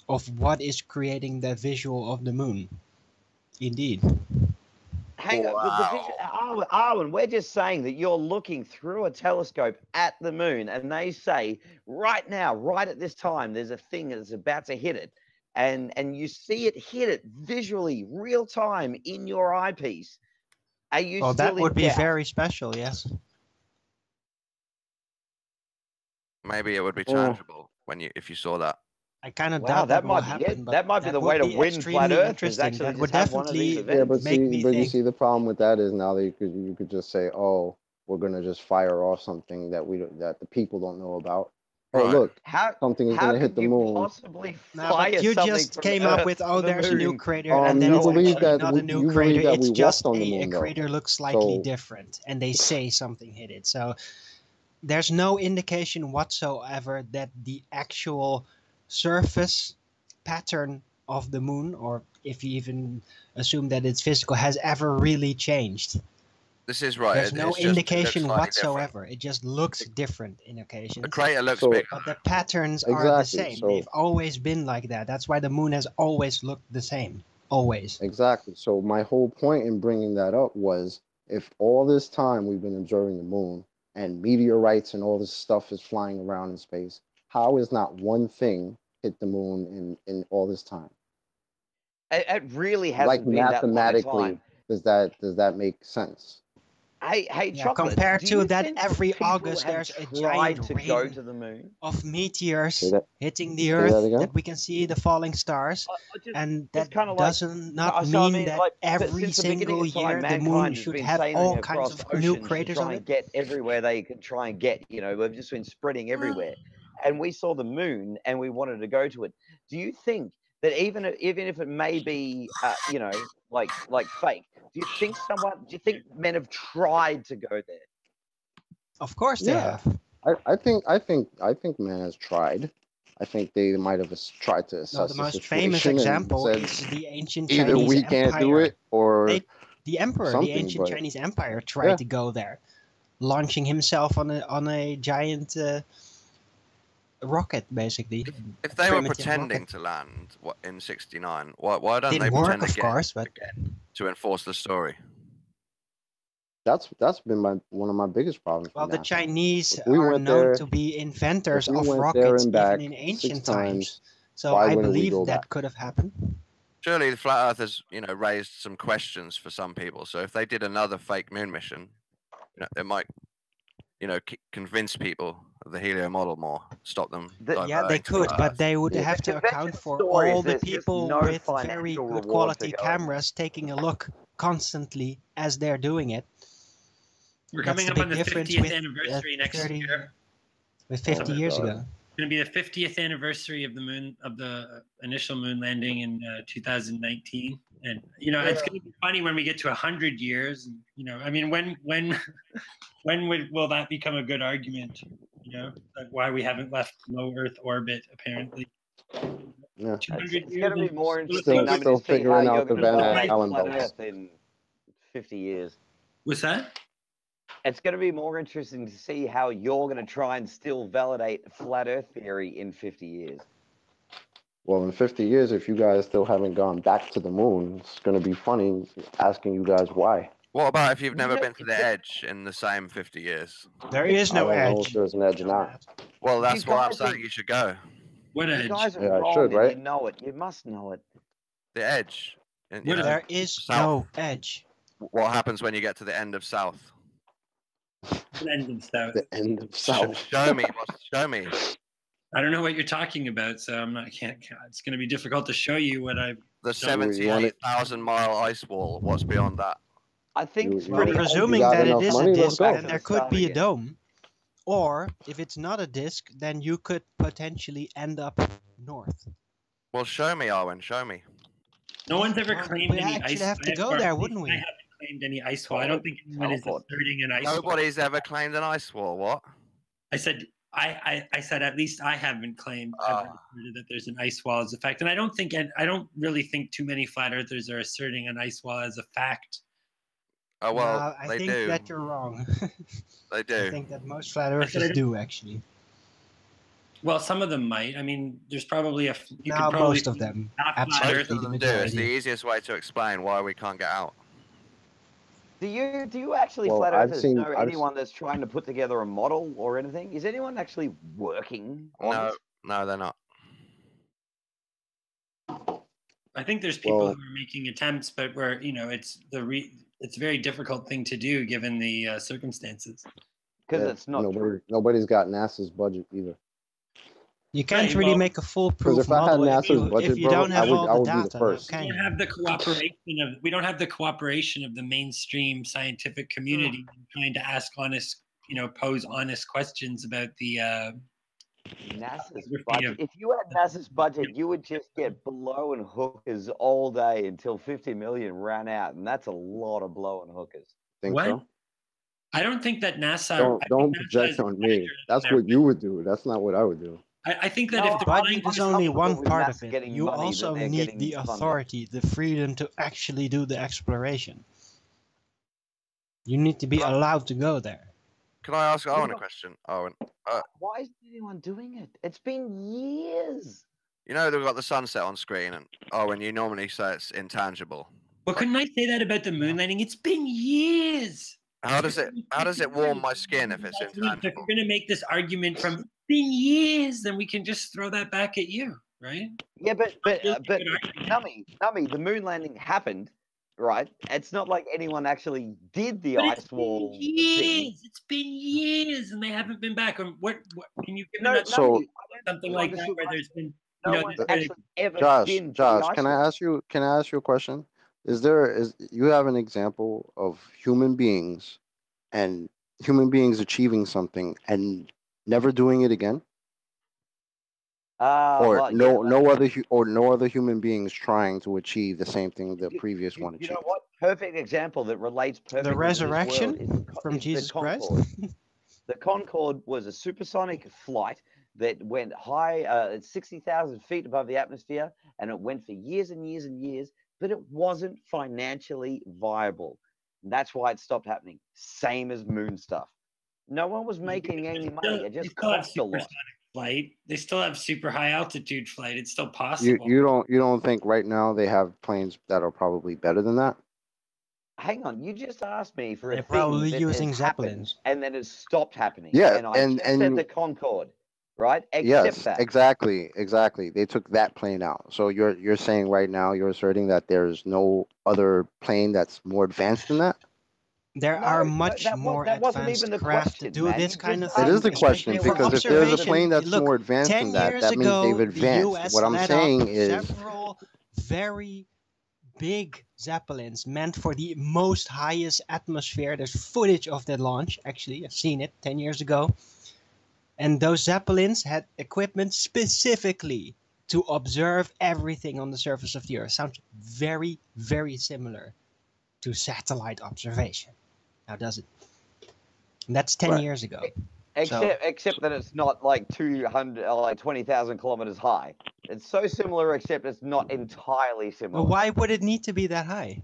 [SPEAKER 11] of what is creating the visual of the moon. Indeed.
[SPEAKER 3] Hang on, but the vision, Arwen, we're just saying that you're looking through a telescope at the moon, and they say right now, right at this time, there's a thing that's about to hit it, and you see it hit it visually, real time in your eyepiece. Are you
[SPEAKER 11] Well,
[SPEAKER 3] still
[SPEAKER 11] that would
[SPEAKER 3] in
[SPEAKER 11] be
[SPEAKER 3] doubt?
[SPEAKER 11] very special, yes.
[SPEAKER 6] Maybe it would be
[SPEAKER 4] Oh.
[SPEAKER 6] tangible when if you saw that.
[SPEAKER 11] I kind of
[SPEAKER 3] Wow,
[SPEAKER 11] doubt
[SPEAKER 3] that
[SPEAKER 11] will
[SPEAKER 3] might be
[SPEAKER 11] happen,
[SPEAKER 3] it.
[SPEAKER 11] but
[SPEAKER 3] That might be the way to
[SPEAKER 11] would be
[SPEAKER 3] win Flat
[SPEAKER 11] extremely
[SPEAKER 3] Earth. Is
[SPEAKER 11] interesting.
[SPEAKER 3] actually
[SPEAKER 11] That
[SPEAKER 3] just
[SPEAKER 11] would
[SPEAKER 3] have one of these
[SPEAKER 11] definitely
[SPEAKER 4] Yeah,
[SPEAKER 3] events.
[SPEAKER 4] but
[SPEAKER 11] make
[SPEAKER 4] see,
[SPEAKER 11] me
[SPEAKER 4] but you
[SPEAKER 11] think.
[SPEAKER 4] see, the problem with that is now that you could just say, oh, we're gonna just fire off something that that the people don't know about. Hey,
[SPEAKER 6] Right.
[SPEAKER 4] look,
[SPEAKER 3] How
[SPEAKER 4] something is
[SPEAKER 3] how
[SPEAKER 4] gonna hit
[SPEAKER 3] could
[SPEAKER 4] the
[SPEAKER 3] you
[SPEAKER 4] moon.
[SPEAKER 3] possibly
[SPEAKER 11] No,
[SPEAKER 3] fire
[SPEAKER 11] but you
[SPEAKER 3] something
[SPEAKER 11] just
[SPEAKER 3] from
[SPEAKER 11] came
[SPEAKER 3] Earth
[SPEAKER 11] up with,
[SPEAKER 3] to
[SPEAKER 11] oh,
[SPEAKER 3] the
[SPEAKER 11] there's a new
[SPEAKER 3] moon?
[SPEAKER 11] crater, and then
[SPEAKER 4] You
[SPEAKER 11] it's
[SPEAKER 4] believe
[SPEAKER 11] actually
[SPEAKER 4] that
[SPEAKER 11] not a new
[SPEAKER 4] you
[SPEAKER 11] crater.
[SPEAKER 4] believe that
[SPEAKER 11] It's
[SPEAKER 4] we
[SPEAKER 11] just
[SPEAKER 4] walked on the
[SPEAKER 11] a
[SPEAKER 4] moon, though.
[SPEAKER 11] crater looks slightly
[SPEAKER 4] So
[SPEAKER 11] different, and they say something hit it. So there's no indication whatsoever that the actual surface pattern of the moon, or if you even assume that it's physical, has ever really changed.
[SPEAKER 6] This is right.
[SPEAKER 11] There's no
[SPEAKER 6] it's just, it looks
[SPEAKER 11] indication
[SPEAKER 6] slightly
[SPEAKER 11] whatsoever. It just looks different in
[SPEAKER 6] different.
[SPEAKER 11] occasions.
[SPEAKER 6] The crater looks
[SPEAKER 4] So
[SPEAKER 6] bigger.
[SPEAKER 11] But the patterns are the
[SPEAKER 4] exactly.
[SPEAKER 11] same.
[SPEAKER 4] So
[SPEAKER 11] They've always been like that. That's why the moon has always looked the same. Always.
[SPEAKER 4] exactly. So my whole point in bringing that up was, if all this time we've been observing the moon and meteorites and all this stuff is flying around in space, how is not one thing hit the moon in all this time?
[SPEAKER 3] It really
[SPEAKER 4] Like
[SPEAKER 3] hasn't been that long a
[SPEAKER 4] mathematically,
[SPEAKER 3] time.
[SPEAKER 4] does that make sense?
[SPEAKER 3] Hey,
[SPEAKER 11] Yeah,
[SPEAKER 3] Chocolate,
[SPEAKER 11] compared
[SPEAKER 3] do
[SPEAKER 11] to
[SPEAKER 3] you
[SPEAKER 11] that,
[SPEAKER 3] think that
[SPEAKER 11] every
[SPEAKER 3] people
[SPEAKER 11] August
[SPEAKER 3] have
[SPEAKER 11] there's a
[SPEAKER 3] tried
[SPEAKER 11] giant
[SPEAKER 3] to go
[SPEAKER 11] rain
[SPEAKER 3] to the moon?
[SPEAKER 11] of
[SPEAKER 4] Say
[SPEAKER 11] meteors
[SPEAKER 4] that.
[SPEAKER 11] hitting the
[SPEAKER 4] Say
[SPEAKER 11] Earth
[SPEAKER 4] that again.
[SPEAKER 11] that we can see the falling stars,
[SPEAKER 3] Just
[SPEAKER 11] and that
[SPEAKER 3] kind of like,
[SPEAKER 11] doesn't not
[SPEAKER 3] so I
[SPEAKER 11] mean
[SPEAKER 3] mean,
[SPEAKER 11] that
[SPEAKER 3] like,
[SPEAKER 11] every
[SPEAKER 3] since the beginning
[SPEAKER 11] single
[SPEAKER 3] of time,
[SPEAKER 11] year the moon
[SPEAKER 3] mankind has
[SPEAKER 11] should
[SPEAKER 3] been
[SPEAKER 11] have
[SPEAKER 3] sailing
[SPEAKER 11] all kinds
[SPEAKER 3] across
[SPEAKER 11] of new
[SPEAKER 3] oceans to
[SPEAKER 11] craters on
[SPEAKER 3] try
[SPEAKER 11] it.
[SPEAKER 3] and get everywhere they can try and get. You know, we've just been spreading everywhere, and we saw the moon, and we wanted to go to it. Do you think that even if it may be, you know, like fake, do you think men have tried to go there?
[SPEAKER 11] Of course they
[SPEAKER 4] Yeah,
[SPEAKER 11] have.
[SPEAKER 4] I think man has tried. I think they might have tried to
[SPEAKER 11] No,
[SPEAKER 4] assess
[SPEAKER 11] the
[SPEAKER 4] the
[SPEAKER 11] most famous
[SPEAKER 4] situation and
[SPEAKER 11] example
[SPEAKER 4] said
[SPEAKER 11] is the ancient
[SPEAKER 4] either
[SPEAKER 11] Chinese
[SPEAKER 4] we can't do
[SPEAKER 11] Empire.
[SPEAKER 4] it or
[SPEAKER 11] The emperor, the
[SPEAKER 4] something.
[SPEAKER 11] ancient
[SPEAKER 4] But
[SPEAKER 11] Chinese Empire, tried
[SPEAKER 4] yeah,
[SPEAKER 11] to go there, launching himself on a giant rocket, basically.
[SPEAKER 6] If they were
[SPEAKER 11] Primitive
[SPEAKER 6] pretending
[SPEAKER 11] rocket.
[SPEAKER 6] to land in '69, why don't
[SPEAKER 11] Didn't
[SPEAKER 6] they
[SPEAKER 11] work,
[SPEAKER 6] pretend
[SPEAKER 11] of
[SPEAKER 6] again
[SPEAKER 11] course, but
[SPEAKER 6] to enforce the story?
[SPEAKER 4] that's been one of my biggest problems
[SPEAKER 11] well,
[SPEAKER 4] with
[SPEAKER 11] the
[SPEAKER 4] NASA.
[SPEAKER 11] Chinese
[SPEAKER 4] If we
[SPEAKER 11] are
[SPEAKER 4] went
[SPEAKER 11] known
[SPEAKER 4] there,
[SPEAKER 11] to be inventors
[SPEAKER 4] if we
[SPEAKER 11] of
[SPEAKER 4] went there
[SPEAKER 11] rockets,
[SPEAKER 4] and
[SPEAKER 11] even
[SPEAKER 4] back
[SPEAKER 11] in
[SPEAKER 4] 6
[SPEAKER 11] ancient
[SPEAKER 4] times,
[SPEAKER 11] times. So
[SPEAKER 4] why
[SPEAKER 11] I
[SPEAKER 4] wouldn't we
[SPEAKER 11] believe
[SPEAKER 4] go
[SPEAKER 11] that
[SPEAKER 4] back?
[SPEAKER 11] could have happened.
[SPEAKER 6] Surely the flat earthers, raised some questions for some people. So if they did another fake moon mission, it might, convince people of the helio model more, stop them.
[SPEAKER 11] Yeah, they
[SPEAKER 6] diverting to
[SPEAKER 11] could,
[SPEAKER 6] flat
[SPEAKER 11] but
[SPEAKER 6] Earth.
[SPEAKER 11] they would
[SPEAKER 4] Yeah.
[SPEAKER 11] have to account for
[SPEAKER 3] stories,
[SPEAKER 11] all the
[SPEAKER 3] there's just
[SPEAKER 11] people
[SPEAKER 3] no
[SPEAKER 11] with very
[SPEAKER 3] financial
[SPEAKER 11] good
[SPEAKER 3] reward for
[SPEAKER 11] quality
[SPEAKER 3] going.
[SPEAKER 11] cameras taking a look constantly as they're doing it.
[SPEAKER 5] We're
[SPEAKER 11] That's
[SPEAKER 5] coming
[SPEAKER 11] the
[SPEAKER 5] up
[SPEAKER 11] big
[SPEAKER 5] on the
[SPEAKER 11] difference
[SPEAKER 5] 50th
[SPEAKER 11] with
[SPEAKER 5] anniversary next
[SPEAKER 11] 30
[SPEAKER 5] year.
[SPEAKER 11] with 50
[SPEAKER 4] my
[SPEAKER 11] years
[SPEAKER 4] God.
[SPEAKER 11] ago.
[SPEAKER 5] It's going to be the 50th anniversary of the initial moon landing in 2019, and it's going to be funny when we get to 100 years. And, I mean, when will that become a good argument? Like why we haven't left low Earth orbit apparently.
[SPEAKER 4] Yeah.
[SPEAKER 5] 200
[SPEAKER 3] It's
[SPEAKER 5] years.
[SPEAKER 3] going to be more
[SPEAKER 5] and
[SPEAKER 3] interesting,
[SPEAKER 4] Still
[SPEAKER 3] to see how
[SPEAKER 4] figuring
[SPEAKER 3] you're
[SPEAKER 4] out the
[SPEAKER 3] going to
[SPEAKER 4] Van
[SPEAKER 3] validate
[SPEAKER 4] Allen
[SPEAKER 3] flat
[SPEAKER 4] belts.
[SPEAKER 3] Earth in 50 years.
[SPEAKER 5] What's that?
[SPEAKER 3] It's going to be more interesting to see how you're going to try and still validate flat Earth theory in 50 years.
[SPEAKER 4] Well, in 50 years, if you guys still haven't gone back to the moon, it's going to be funny asking you guys why.
[SPEAKER 6] What about if you've never been to the edge in the same 50 years?
[SPEAKER 11] There is no
[SPEAKER 4] I don't know if
[SPEAKER 11] edge.
[SPEAKER 4] there's an edge or not.
[SPEAKER 6] Well, that's why I'm
[SPEAKER 3] guys
[SPEAKER 6] saying
[SPEAKER 3] are-
[SPEAKER 6] you should go.
[SPEAKER 5] What
[SPEAKER 3] You
[SPEAKER 5] edge?
[SPEAKER 3] guys are
[SPEAKER 4] Yeah, I
[SPEAKER 3] wrong,
[SPEAKER 4] should,
[SPEAKER 3] and
[SPEAKER 4] right?
[SPEAKER 3] you know it. You must know it.
[SPEAKER 6] The edge. And,
[SPEAKER 11] There is
[SPEAKER 6] south.
[SPEAKER 11] no edge.
[SPEAKER 6] What happens when you get to the end of south?
[SPEAKER 5] What end of south?
[SPEAKER 4] The end of South.
[SPEAKER 6] Show me. Show me.
[SPEAKER 5] I don't know what you're talking about, so I'm not. I can't. It's going to be difficult to show you what I've.
[SPEAKER 6] The
[SPEAKER 5] done.
[SPEAKER 6] 78,000-mile ice wall. What's beyond that?
[SPEAKER 3] I think it's
[SPEAKER 11] Well,
[SPEAKER 3] pretty
[SPEAKER 11] presuming
[SPEAKER 4] got
[SPEAKER 11] that it
[SPEAKER 4] enough
[SPEAKER 11] is a
[SPEAKER 4] money, let's
[SPEAKER 11] disc,
[SPEAKER 4] go.
[SPEAKER 11] then there could be a dome. Or if it's not a disc, then you could potentially end up north.
[SPEAKER 6] Well, show me, Arwen. Show me.
[SPEAKER 5] No one's ever
[SPEAKER 11] Well,
[SPEAKER 5] claimed
[SPEAKER 11] we
[SPEAKER 5] any
[SPEAKER 11] actually
[SPEAKER 5] ice.
[SPEAKER 11] have to
[SPEAKER 5] I-
[SPEAKER 11] go
[SPEAKER 5] or
[SPEAKER 11] there,
[SPEAKER 5] at least
[SPEAKER 11] wouldn't we?
[SPEAKER 5] I haven't claimed any ice wall. I don't think anyone is
[SPEAKER 3] Teleport.
[SPEAKER 5] asserting an ice wall.
[SPEAKER 6] Nobody's ever claimed an ice wall. What?
[SPEAKER 5] I said I said at least I haven't claimed ever asserted that there's an ice wall as a fact, and I don't really think too many flat earthers are asserting an ice wall as a fact.
[SPEAKER 6] Oh well,
[SPEAKER 11] No, I
[SPEAKER 6] they
[SPEAKER 11] think
[SPEAKER 6] do.
[SPEAKER 11] that you're wrong.
[SPEAKER 6] They do.
[SPEAKER 11] I think that most flat earthers do actually.
[SPEAKER 5] Well, some of them might. I mean, there's probably a. You
[SPEAKER 11] No,
[SPEAKER 5] could probably
[SPEAKER 11] most of them.
[SPEAKER 5] not flat
[SPEAKER 11] Absolutely,
[SPEAKER 6] Most
[SPEAKER 5] earth-
[SPEAKER 6] of them
[SPEAKER 11] the
[SPEAKER 6] do. It's the
[SPEAKER 11] majority.
[SPEAKER 6] easiest way to explain why we can't get out.
[SPEAKER 3] Do you actually
[SPEAKER 4] Well,
[SPEAKER 3] flat
[SPEAKER 4] I've
[SPEAKER 3] earthers
[SPEAKER 4] seen-
[SPEAKER 3] know
[SPEAKER 4] I've
[SPEAKER 3] anyone that's trying to put together a model or anything? Is anyone actually working on
[SPEAKER 6] No,
[SPEAKER 3] this?
[SPEAKER 6] no, they're not.
[SPEAKER 5] I think there's people
[SPEAKER 4] Well-
[SPEAKER 5] who are making attempts, but where it's it's a very difficult thing to do given the circumstances.
[SPEAKER 3] Because
[SPEAKER 4] Yeah,
[SPEAKER 3] it's not true.
[SPEAKER 4] nobody's got NASA's budget either.
[SPEAKER 11] You can't
[SPEAKER 5] Right,
[SPEAKER 11] really
[SPEAKER 5] well-
[SPEAKER 11] make a foolproof
[SPEAKER 4] if I had
[SPEAKER 11] model if
[SPEAKER 4] NASA's
[SPEAKER 11] you,
[SPEAKER 4] budget,
[SPEAKER 11] if you
[SPEAKER 4] bro,
[SPEAKER 11] don't have all
[SPEAKER 4] I
[SPEAKER 11] the
[SPEAKER 4] would be the
[SPEAKER 11] data.
[SPEAKER 4] first.
[SPEAKER 5] We
[SPEAKER 11] Okay.
[SPEAKER 5] don't have the cooperation of the mainstream scientific community trying to ask honest, pose honest questions about the
[SPEAKER 3] NASA's
[SPEAKER 5] Geography
[SPEAKER 3] budget.
[SPEAKER 5] of-
[SPEAKER 3] If you had NASA's budget, you would just get blowing hookers all day until 50 million ran out, and that's a lot of blowing hookers.
[SPEAKER 4] Think
[SPEAKER 5] What?
[SPEAKER 4] so?
[SPEAKER 5] I don't think that NASA.
[SPEAKER 4] Don't project on me. That's what you would do. That's not what I would do.
[SPEAKER 5] I think that
[SPEAKER 3] No,
[SPEAKER 5] if the
[SPEAKER 11] Budget is only one
[SPEAKER 3] with
[SPEAKER 11] part
[SPEAKER 3] NASA
[SPEAKER 11] of it.
[SPEAKER 3] getting
[SPEAKER 11] You
[SPEAKER 3] money that
[SPEAKER 11] also
[SPEAKER 3] they're
[SPEAKER 11] need
[SPEAKER 3] getting
[SPEAKER 11] the
[SPEAKER 3] funded.
[SPEAKER 11] authority, the freedom to actually do the exploration. You need to be allowed to go there.
[SPEAKER 6] Can I ask Owen a question? Owen,
[SPEAKER 3] Why isn't anyone doing it? It's been years.
[SPEAKER 6] you know they've got the sunset on screen, and Owen, you normally say it's intangible.
[SPEAKER 5] Well, couldn't I say that about the moon landing? It's been years.
[SPEAKER 6] How does it warm my skin if it's
[SPEAKER 5] If
[SPEAKER 6] intangible?
[SPEAKER 5] you're going to make this argument from it's been years, then we can just throw that back at you, right?
[SPEAKER 3] Yeah, but
[SPEAKER 5] Really good argument.
[SPEAKER 3] Nummy, the moon landing happened, right? It's not like anyone actually did the
[SPEAKER 5] But
[SPEAKER 3] ice
[SPEAKER 5] it's
[SPEAKER 3] wall
[SPEAKER 5] been
[SPEAKER 3] thing.
[SPEAKER 5] years. It's been years, and they haven't been back. What can you give me
[SPEAKER 3] No,
[SPEAKER 5] that
[SPEAKER 4] So-
[SPEAKER 3] Nummy, I don't
[SPEAKER 5] something
[SPEAKER 3] think you
[SPEAKER 5] like that
[SPEAKER 3] understood
[SPEAKER 5] where
[SPEAKER 3] my-
[SPEAKER 5] there's been
[SPEAKER 3] No one's actually ever
[SPEAKER 4] Josh,
[SPEAKER 3] been to the
[SPEAKER 4] Josh,
[SPEAKER 3] ice
[SPEAKER 4] can I
[SPEAKER 3] wall.
[SPEAKER 4] ask you a question? Is you have an example of human beings achieving something and never doing it again? Or
[SPEAKER 3] Well,
[SPEAKER 4] no other human beings trying to achieve the same thing the previous one
[SPEAKER 3] You
[SPEAKER 4] achieved.
[SPEAKER 3] know what? Perfect example that relates perfectly
[SPEAKER 11] The resurrection
[SPEAKER 3] to this world
[SPEAKER 11] from
[SPEAKER 3] is
[SPEAKER 11] Jesus
[SPEAKER 3] the
[SPEAKER 11] Christ?
[SPEAKER 3] Concorde. The Concorde was a supersonic flight that went high, 60,000 feet above the atmosphere, and it went for years and years and years, but it wasn't financially viable. And that's why it stopped happening. Same as moon stuff. No one was making any money. It just cost a lot.
[SPEAKER 5] Flight. They still have super high altitude flight. It's still possible.
[SPEAKER 4] You don't think right now they have planes that are probably better than that?
[SPEAKER 3] Hang on, you just asked me for a
[SPEAKER 11] They're
[SPEAKER 3] thing
[SPEAKER 11] probably
[SPEAKER 3] that
[SPEAKER 11] using
[SPEAKER 3] has happened,
[SPEAKER 11] Zeppelins.
[SPEAKER 3] and then it stopped happening.
[SPEAKER 4] Yeah,
[SPEAKER 3] and I
[SPEAKER 4] and-
[SPEAKER 3] just
[SPEAKER 4] and
[SPEAKER 3] said
[SPEAKER 4] you-
[SPEAKER 3] the Concorde, right? Except
[SPEAKER 4] Yes,
[SPEAKER 3] that.
[SPEAKER 4] exactly. They took that plane out. So you're saying right now you're asserting that there's no other plane that's more advanced than that?
[SPEAKER 11] There
[SPEAKER 3] No,
[SPEAKER 11] are
[SPEAKER 3] no,
[SPEAKER 11] much
[SPEAKER 3] that
[SPEAKER 11] more
[SPEAKER 3] wasn't
[SPEAKER 11] advanced
[SPEAKER 3] even the
[SPEAKER 11] craft
[SPEAKER 3] question,
[SPEAKER 11] to do
[SPEAKER 3] man.
[SPEAKER 11] this
[SPEAKER 3] You
[SPEAKER 11] kind of
[SPEAKER 3] just
[SPEAKER 11] thing.
[SPEAKER 4] It is the
[SPEAKER 3] asked me
[SPEAKER 4] question
[SPEAKER 11] especially for
[SPEAKER 4] because if there's a
[SPEAKER 11] observation.
[SPEAKER 4] plane that's
[SPEAKER 11] Look,
[SPEAKER 4] more advanced
[SPEAKER 11] 10
[SPEAKER 4] than that,
[SPEAKER 11] years
[SPEAKER 4] that means
[SPEAKER 11] ago,
[SPEAKER 4] they've
[SPEAKER 11] the
[SPEAKER 4] advanced.
[SPEAKER 11] US
[SPEAKER 4] What I'm
[SPEAKER 11] let
[SPEAKER 4] saying
[SPEAKER 11] up
[SPEAKER 4] is
[SPEAKER 11] several very big Zeppelins meant for the most highest atmosphere. There's footage of that launch. Actually, I've seen it 10 years ago. And those Zeppelins had equipment specifically to observe everything on the surface of the Earth. Sounds very, very similar to satellite observation. Now, does it? And that's 10
[SPEAKER 4] Right.
[SPEAKER 11] years ago.
[SPEAKER 3] Except that it's not like 20,000 kilometers high. It's so similar, except it's not entirely similar.
[SPEAKER 11] But why would it need to be that high?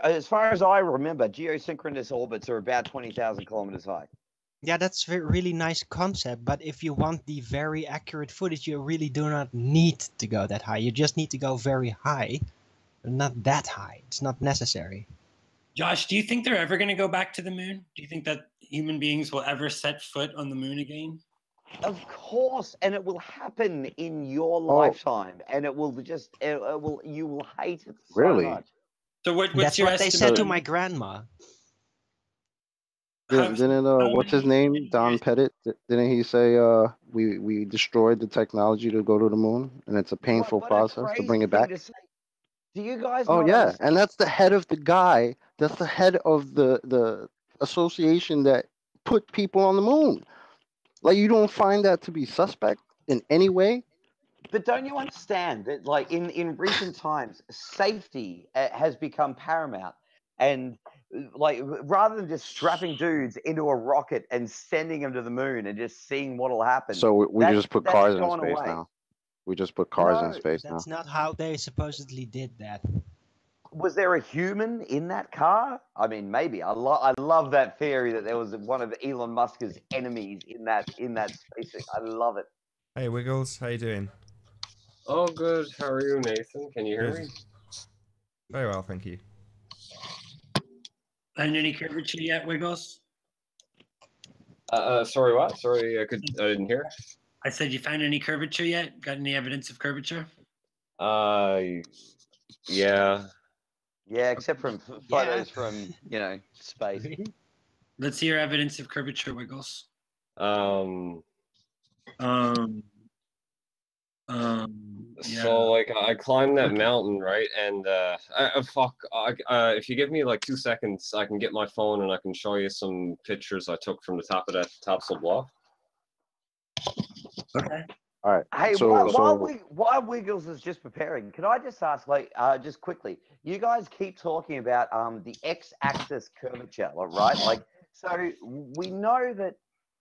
[SPEAKER 3] As far as I remember, geosynchronous orbits are about 20,000 kilometers high.
[SPEAKER 11] Yeah, that's a really nice concept, but if you want the very accurate footage, you really do not need to go that high. You just need to go very high, but not that high. It's not necessary.
[SPEAKER 5] Josh, do you think they're ever going to go back to the moon? Do you think that human beings will ever set foot on the moon again?
[SPEAKER 3] Of course, and it will happen in your
[SPEAKER 4] Oh.
[SPEAKER 3] lifetime, and it will just, you will hate it so
[SPEAKER 4] Really?
[SPEAKER 3] much.
[SPEAKER 5] So what's
[SPEAKER 11] That's
[SPEAKER 5] your
[SPEAKER 11] what they
[SPEAKER 5] estimate?
[SPEAKER 11] said to my grandma.
[SPEAKER 4] Didn't what's his name? Don Pettit. Didn't he say we destroyed the technology to go to the moon, and it's a painful process to bring it back?
[SPEAKER 3] Do you guys?
[SPEAKER 4] Oh
[SPEAKER 3] not
[SPEAKER 4] yeah,
[SPEAKER 3] understand?
[SPEAKER 4] and that's the head of the guy. That's the head of the association that put people on the moon. Like, you don't find that to be suspect in any way?
[SPEAKER 3] But don't you understand that, like, in recent times, safety has become paramount, and like, rather than just strapping dudes into a rocket and sending them to the moon and just seeing what'll happen.
[SPEAKER 4] So we just put cars in
[SPEAKER 3] gone
[SPEAKER 4] space
[SPEAKER 3] away.
[SPEAKER 4] now. We just put cars in space now.
[SPEAKER 11] That's not how they supposedly did that.
[SPEAKER 3] Was there a human in that car? I mean, maybe. I love that theory that there was one of Elon Musk's enemies in that spaceship. I love it.
[SPEAKER 2] Hey Wiggles, how you doing?
[SPEAKER 13] Oh, good. How are you, Nathan? Can you hear me?
[SPEAKER 2] Very well, thank you.
[SPEAKER 5] Find any curvature yet, Wiggles?
[SPEAKER 13] Sorry, what? Sorry, I didn't hear.
[SPEAKER 5] I said, you found any curvature yet? Got any evidence of curvature?
[SPEAKER 13] Yeah.
[SPEAKER 3] Yeah, except from photos from, space.
[SPEAKER 5] Let's hear evidence of curvature, Wiggles.
[SPEAKER 13] So like I climbed that mountain, right? And if you give me like 2 seconds, I can get my phone and I can show you some pictures I took from the top of that topsail bluff.
[SPEAKER 5] Okay.
[SPEAKER 4] All right.
[SPEAKER 3] Hey,
[SPEAKER 4] so
[SPEAKER 3] while Wiggles is just preparing, can I just ask, like, just quickly, you guys keep talking about the X-axis curvature, right? Like, so we know that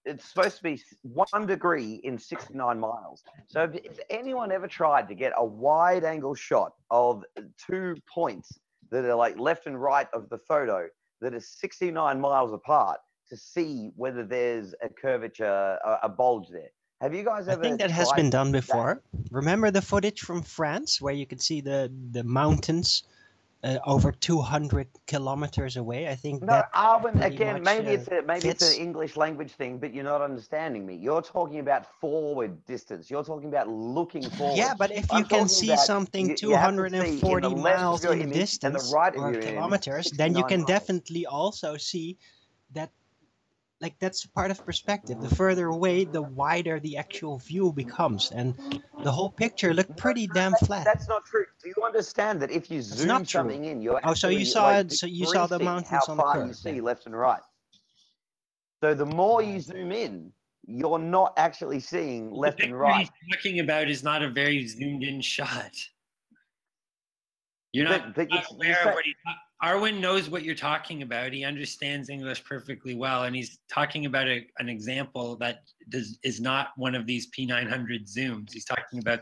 [SPEAKER 3] it's supposed to be 1 degree in 69 miles. So if anyone ever tried to get a wide angle shot of 2 points that are like left and right of the photo that are 69 miles apart to see whether there's a curvature, a bulge there. Have you guys ever?
[SPEAKER 11] I think that has been done before. Remember the footage from France where you could see the mountains over 200 kilometers away? I think
[SPEAKER 3] No,
[SPEAKER 11] that
[SPEAKER 3] Arwen,
[SPEAKER 11] pretty
[SPEAKER 3] again,
[SPEAKER 11] much,
[SPEAKER 3] maybe it's
[SPEAKER 11] fits.
[SPEAKER 3] an English language thing, but you're not understanding me. You're talking about forward distance. You're talking about looking forward.
[SPEAKER 11] Yeah, but if
[SPEAKER 3] I'm
[SPEAKER 11] you can
[SPEAKER 3] talking
[SPEAKER 11] see
[SPEAKER 3] about
[SPEAKER 11] something
[SPEAKER 3] you have to see in the
[SPEAKER 11] 240
[SPEAKER 3] left of
[SPEAKER 11] miles
[SPEAKER 3] your
[SPEAKER 11] in the
[SPEAKER 3] image and
[SPEAKER 11] distance
[SPEAKER 3] the right of
[SPEAKER 11] or
[SPEAKER 3] your image,
[SPEAKER 11] kilometers, then you
[SPEAKER 3] 69
[SPEAKER 11] can
[SPEAKER 3] miles.
[SPEAKER 11] definitely also see that, like, that's part of perspective. The further away, the wider the actual view becomes, and the whole picture looked pretty damn flat.
[SPEAKER 3] That's not true. Do you understand that if you zoom
[SPEAKER 11] not true.
[SPEAKER 3] something in, you're
[SPEAKER 11] Oh, so you
[SPEAKER 3] actually,
[SPEAKER 11] saw
[SPEAKER 3] like,
[SPEAKER 11] it? So you saw the
[SPEAKER 3] decreasing
[SPEAKER 11] mountains
[SPEAKER 3] how
[SPEAKER 11] on the
[SPEAKER 3] far you
[SPEAKER 11] curve
[SPEAKER 3] see
[SPEAKER 11] then?
[SPEAKER 3] left and right. So the more you zoom in, you're not actually seeing left and right.
[SPEAKER 5] What he's talking about is not a very zoomed in shot. You're not aware of what Arwen knows what you're talking about. He understands English perfectly well, and he's talking about an example that is not one of these P900 zooms. He's talking about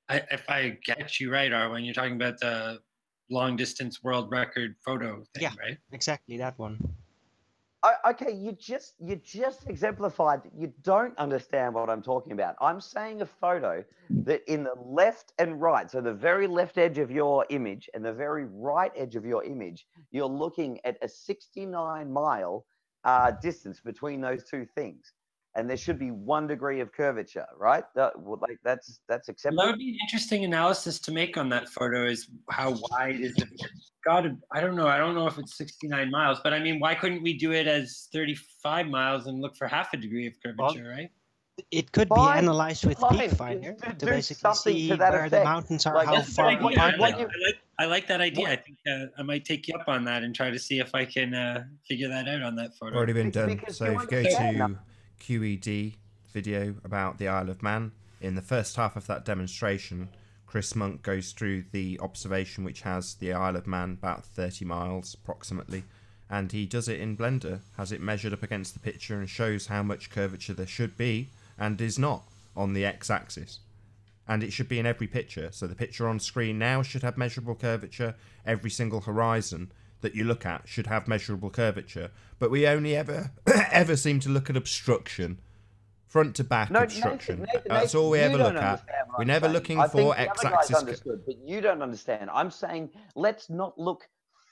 [SPEAKER 5] if I get you right, Arwen, you're talking about the long distance world record photo thing, right?
[SPEAKER 11] Exactly that one.
[SPEAKER 3] Okay, you just exemplified that you don't understand what I'm talking about. I'm saying a photo that in the left and right, so the very left edge of your image and the very right edge of your image, you're looking at a 69-mile distance between those two things, and there should be 1 degree of curvature, right? That's acceptable.
[SPEAKER 5] That would be an interesting analysis to make on that photo. Is how wide is it? I don't know if it's 69 miles, but I mean, why couldn't we do it as 35 miles and look for half a degree of curvature, right?
[SPEAKER 11] It could be analyzed with Peak Finder to basically see where the mountains are, how far apart they are.
[SPEAKER 5] I like that idea. I think I might take you up on that and try to see if I can figure that out on that photo.
[SPEAKER 2] Already been done. So if you go to QED video about the Isle of Man, in the first half of that demonstration, Chris Monk goes through the observation which has the Isle of Man about 30 miles approximately, and he does it in Blender, has it measured up against the picture and shows how much curvature there should be and is not on the x-axis. And it should be in every picture. So the picture on screen now should have measurable curvature. Every single horizon that you look at should have measurable curvature. But we only ever seem to look at obstruction. Front to back obstruction.
[SPEAKER 3] Nathan,
[SPEAKER 2] that's all we ever look at. We're never looking for x-axis.
[SPEAKER 3] But you don't understand. I'm saying let's not look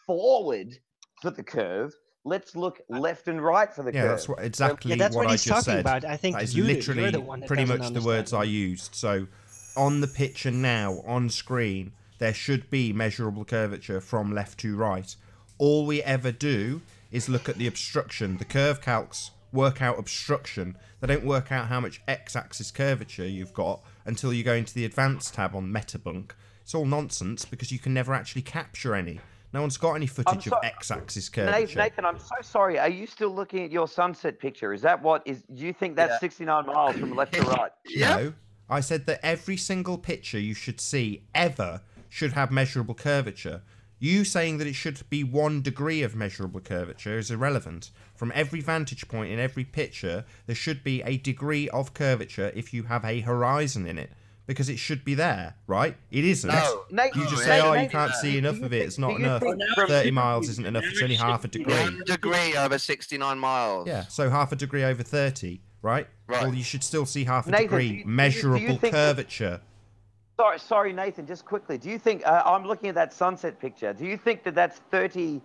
[SPEAKER 3] forward for the curve. Let's look left and right for the curve.
[SPEAKER 2] That's exactly what I just said.
[SPEAKER 11] About. I think
[SPEAKER 2] that is
[SPEAKER 11] you're
[SPEAKER 2] literally
[SPEAKER 11] the one that
[SPEAKER 2] pretty much
[SPEAKER 11] doesn't
[SPEAKER 2] the words I used. So on the picture now, on screen, there should be measurable curvature from left to right. All we ever do is look at the obstruction. The curve calcs work out obstruction. They don't work out how much x-axis curvature you've got until you go into the advanced tab on Metabunk. It's all nonsense because you can never actually capture any. No one's got any footage of x-axis curvature.
[SPEAKER 3] Nathan, I'm so sorry. Are you still looking at your sunset picture? Is that what is? Do you think that's 69 miles from left to right?
[SPEAKER 2] No, I said that every single picture you should see ever should have measurable curvature. You saying that it should be 1 degree of measurable curvature is irrelevant. From every vantage point in every picture, there should be a degree of curvature if you have a horizon in it. Because it should be there, right? It isn't.
[SPEAKER 3] No.
[SPEAKER 2] You just say, oh, you can't see enough of it. It's not enough. 30 miles isn't enough. It's only half a degree.
[SPEAKER 6] 1 degree over 69 miles.
[SPEAKER 2] Yeah, so half a degree over 30, right?
[SPEAKER 6] Right.
[SPEAKER 2] Well, you should still see half a
[SPEAKER 3] Nathan,
[SPEAKER 2] degree measurable curvature.
[SPEAKER 3] Sorry, Nathan. Just quickly, do you think I'm looking at that sunset picture? Do you think that that's 30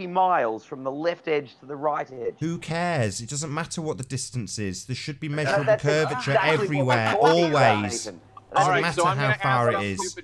[SPEAKER 3] miles from the left edge to the right edge?
[SPEAKER 2] Who cares? It doesn't matter what the distance is. There should be measurable curvature
[SPEAKER 3] exactly
[SPEAKER 2] everywhere,
[SPEAKER 3] what we're talking about,
[SPEAKER 2] always.
[SPEAKER 3] Nathan.
[SPEAKER 2] Doesn't matter how far it is.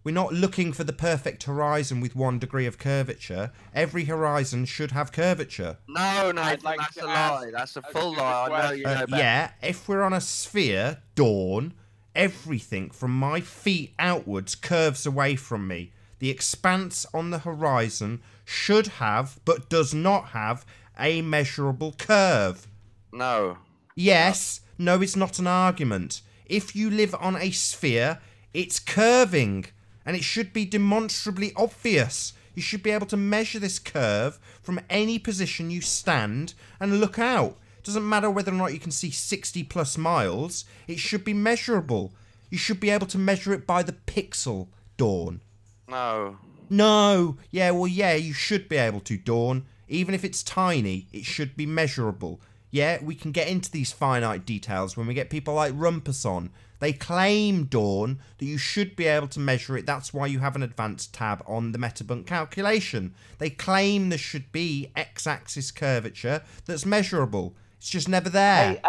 [SPEAKER 2] We're not looking for the perfect horizon with 1 degree of curvature. Every horizon should have curvature.
[SPEAKER 6] No, Nathan, that's a lie. That's a full lie. I know you know better.
[SPEAKER 2] Yeah, if we're on a sphere, Dawn, everything from my feet outwards curves away from me. The expanse on the horizon should have, but does not have, a measurable curve.
[SPEAKER 6] No.
[SPEAKER 2] Yes. No, it's not an argument. If you live on a sphere, it's curving, and it should be demonstrably obvious. You should be able to measure this curve from any position you stand and look out. It doesn't matter whether or not you can see 60 plus miles. It should be measurable. You should be able to measure it by the pixel, Dawn.
[SPEAKER 6] No.
[SPEAKER 2] No. Yeah, well, yeah, you should be able to, Dawn. Even if it's tiny, it should be measurable. Yeah, we can get into these finite details when we get people like Rumpus on. They claim, Dawn, that you should be able to measure it. That's why you have an advanced tab on the Metabunk calculation. They claim there should be x-axis curvature that's measurable. It's just never there.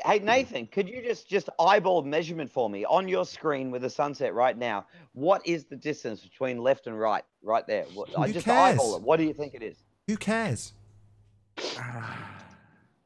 [SPEAKER 3] Hey, Nathan, could you just eyeball measurement for me on your screen with the sunset right now? What is the distance between left and right there?
[SPEAKER 2] Who
[SPEAKER 3] just
[SPEAKER 2] cares?
[SPEAKER 3] eyeball it. What do you think it is?
[SPEAKER 2] Who cares?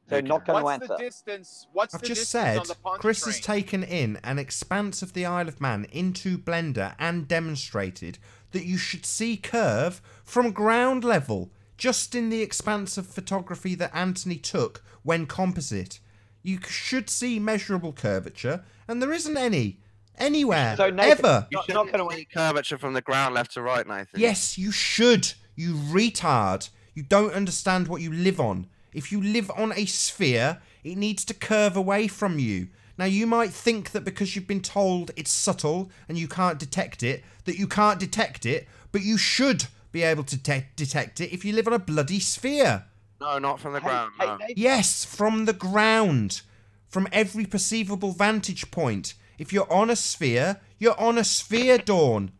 [SPEAKER 3] So not going to answer.
[SPEAKER 7] What's the distance? What's
[SPEAKER 2] I've
[SPEAKER 7] the
[SPEAKER 2] just
[SPEAKER 7] distance
[SPEAKER 2] said
[SPEAKER 7] on the punch
[SPEAKER 2] Chris
[SPEAKER 7] train?
[SPEAKER 2] has taken in an expanse of the Isle of Man into Blender and demonstrated that you should see curve from ground level, just in the expanse of photography that Anthony took when composite. You should see measurable curvature, and there isn't any anywhere,
[SPEAKER 3] So, Nathan,
[SPEAKER 2] ever.
[SPEAKER 6] You shouldn't see curvature from the ground left to right, Nathan.
[SPEAKER 2] Yes, you should, you retard. You don't understand what you live on. If you live on a sphere, it needs to curve away from you. Now, you might think that because you've been told it's subtle and you can't detect it, that you can't detect it, but you should be able to detect it if you live on a bloody sphere.
[SPEAKER 6] No, not from the ground. No.
[SPEAKER 2] Yes, from the ground. From every perceivable vantage point. If you're on a sphere, you're on a sphere, Dawn.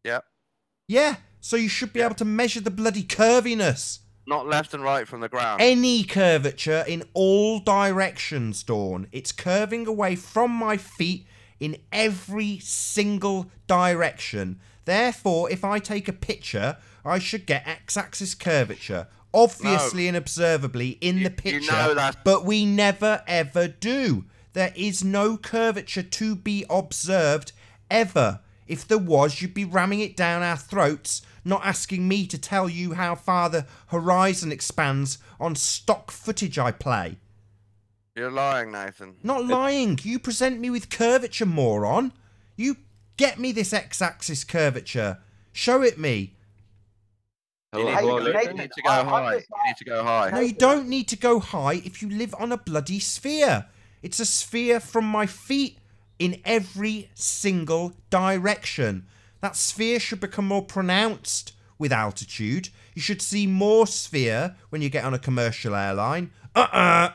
[SPEAKER 6] Yeah.
[SPEAKER 2] Yeah, so you should be able to measure the bloody curviness.
[SPEAKER 6] Not left and right from the ground.
[SPEAKER 2] Any curvature in all directions, Dawn. It's curving away from my feet in every single direction. Therefore, if I take a picture, I should get x-axis curvature. Obviously and observably in the picture,
[SPEAKER 6] know that.
[SPEAKER 2] but we never ever do. There is no curvature to be observed ever. If there was, you'd be ramming it down our throats, not asking me to tell you how far the horizon expands on stock footage I play.
[SPEAKER 6] You're lying, Nathan.
[SPEAKER 2] Not lying. You present me with curvature, moron. You get me this x-axis curvature. Show it me.
[SPEAKER 6] You need to go high. You need to go high.
[SPEAKER 2] No, you don't need to go high if you live on a bloody sphere. It's a sphere from my feet in every single direction. That sphere should become more pronounced with altitude. You should see more sphere when you get on a commercial airline.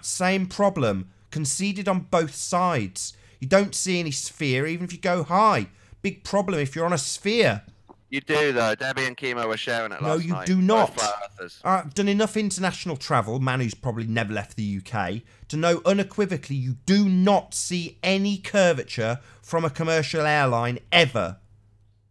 [SPEAKER 2] Same problem. Conceded on both sides. You don't see any sphere even if you go high. Big problem if you're on a sphere.
[SPEAKER 6] You do, though. Debbie and Chemo were sharing it last night.
[SPEAKER 2] No, you do not.
[SPEAKER 6] Both flat earthers.
[SPEAKER 2] I've done enough international travel, man who's probably never left the UK, to know unequivocally you do not see any curvature from a commercial airline ever.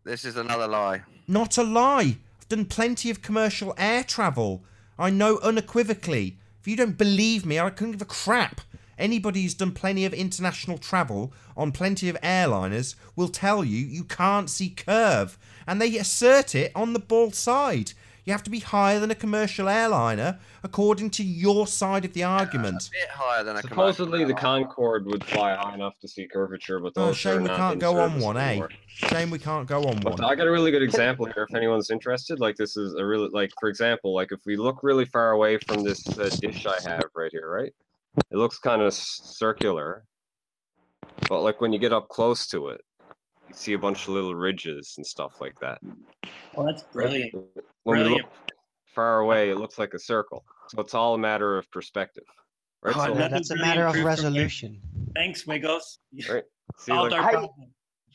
[SPEAKER 6] This is another lie.
[SPEAKER 2] Not a lie. I've done plenty of commercial air travel. I know unequivocally. If you don't believe me, I couldn't give a crap. Anybody who's done plenty of international travel on plenty of airliners will tell you you can't see curve. And they assert it on the bald side. You have to be higher than a commercial airliner, according to your side of the argument.
[SPEAKER 6] A bit higher than a
[SPEAKER 13] Supposedly the Concorde would fly high enough to see curvature, but those
[SPEAKER 2] shame
[SPEAKER 13] are
[SPEAKER 2] we
[SPEAKER 13] not
[SPEAKER 2] can't
[SPEAKER 13] in
[SPEAKER 2] go on
[SPEAKER 13] service
[SPEAKER 2] one,
[SPEAKER 13] anymore.
[SPEAKER 2] Shame we can't go on
[SPEAKER 13] But
[SPEAKER 2] one.
[SPEAKER 13] I got a really good example here if anyone's interested. Like this is a really, like for example, like if we look really far away from this dish I have right here, right? It looks kind of circular, but like when you get up close to it, you see a bunch of little ridges and stuff like that.
[SPEAKER 5] Well, that's brilliant.
[SPEAKER 13] When we look far away, it looks like a circle. So it's all a matter of perspective, right? So,
[SPEAKER 11] That's a matter of resolution.
[SPEAKER 5] Thanks, Wiggles.
[SPEAKER 13] right. See,
[SPEAKER 5] Solved
[SPEAKER 13] like,
[SPEAKER 5] our problem.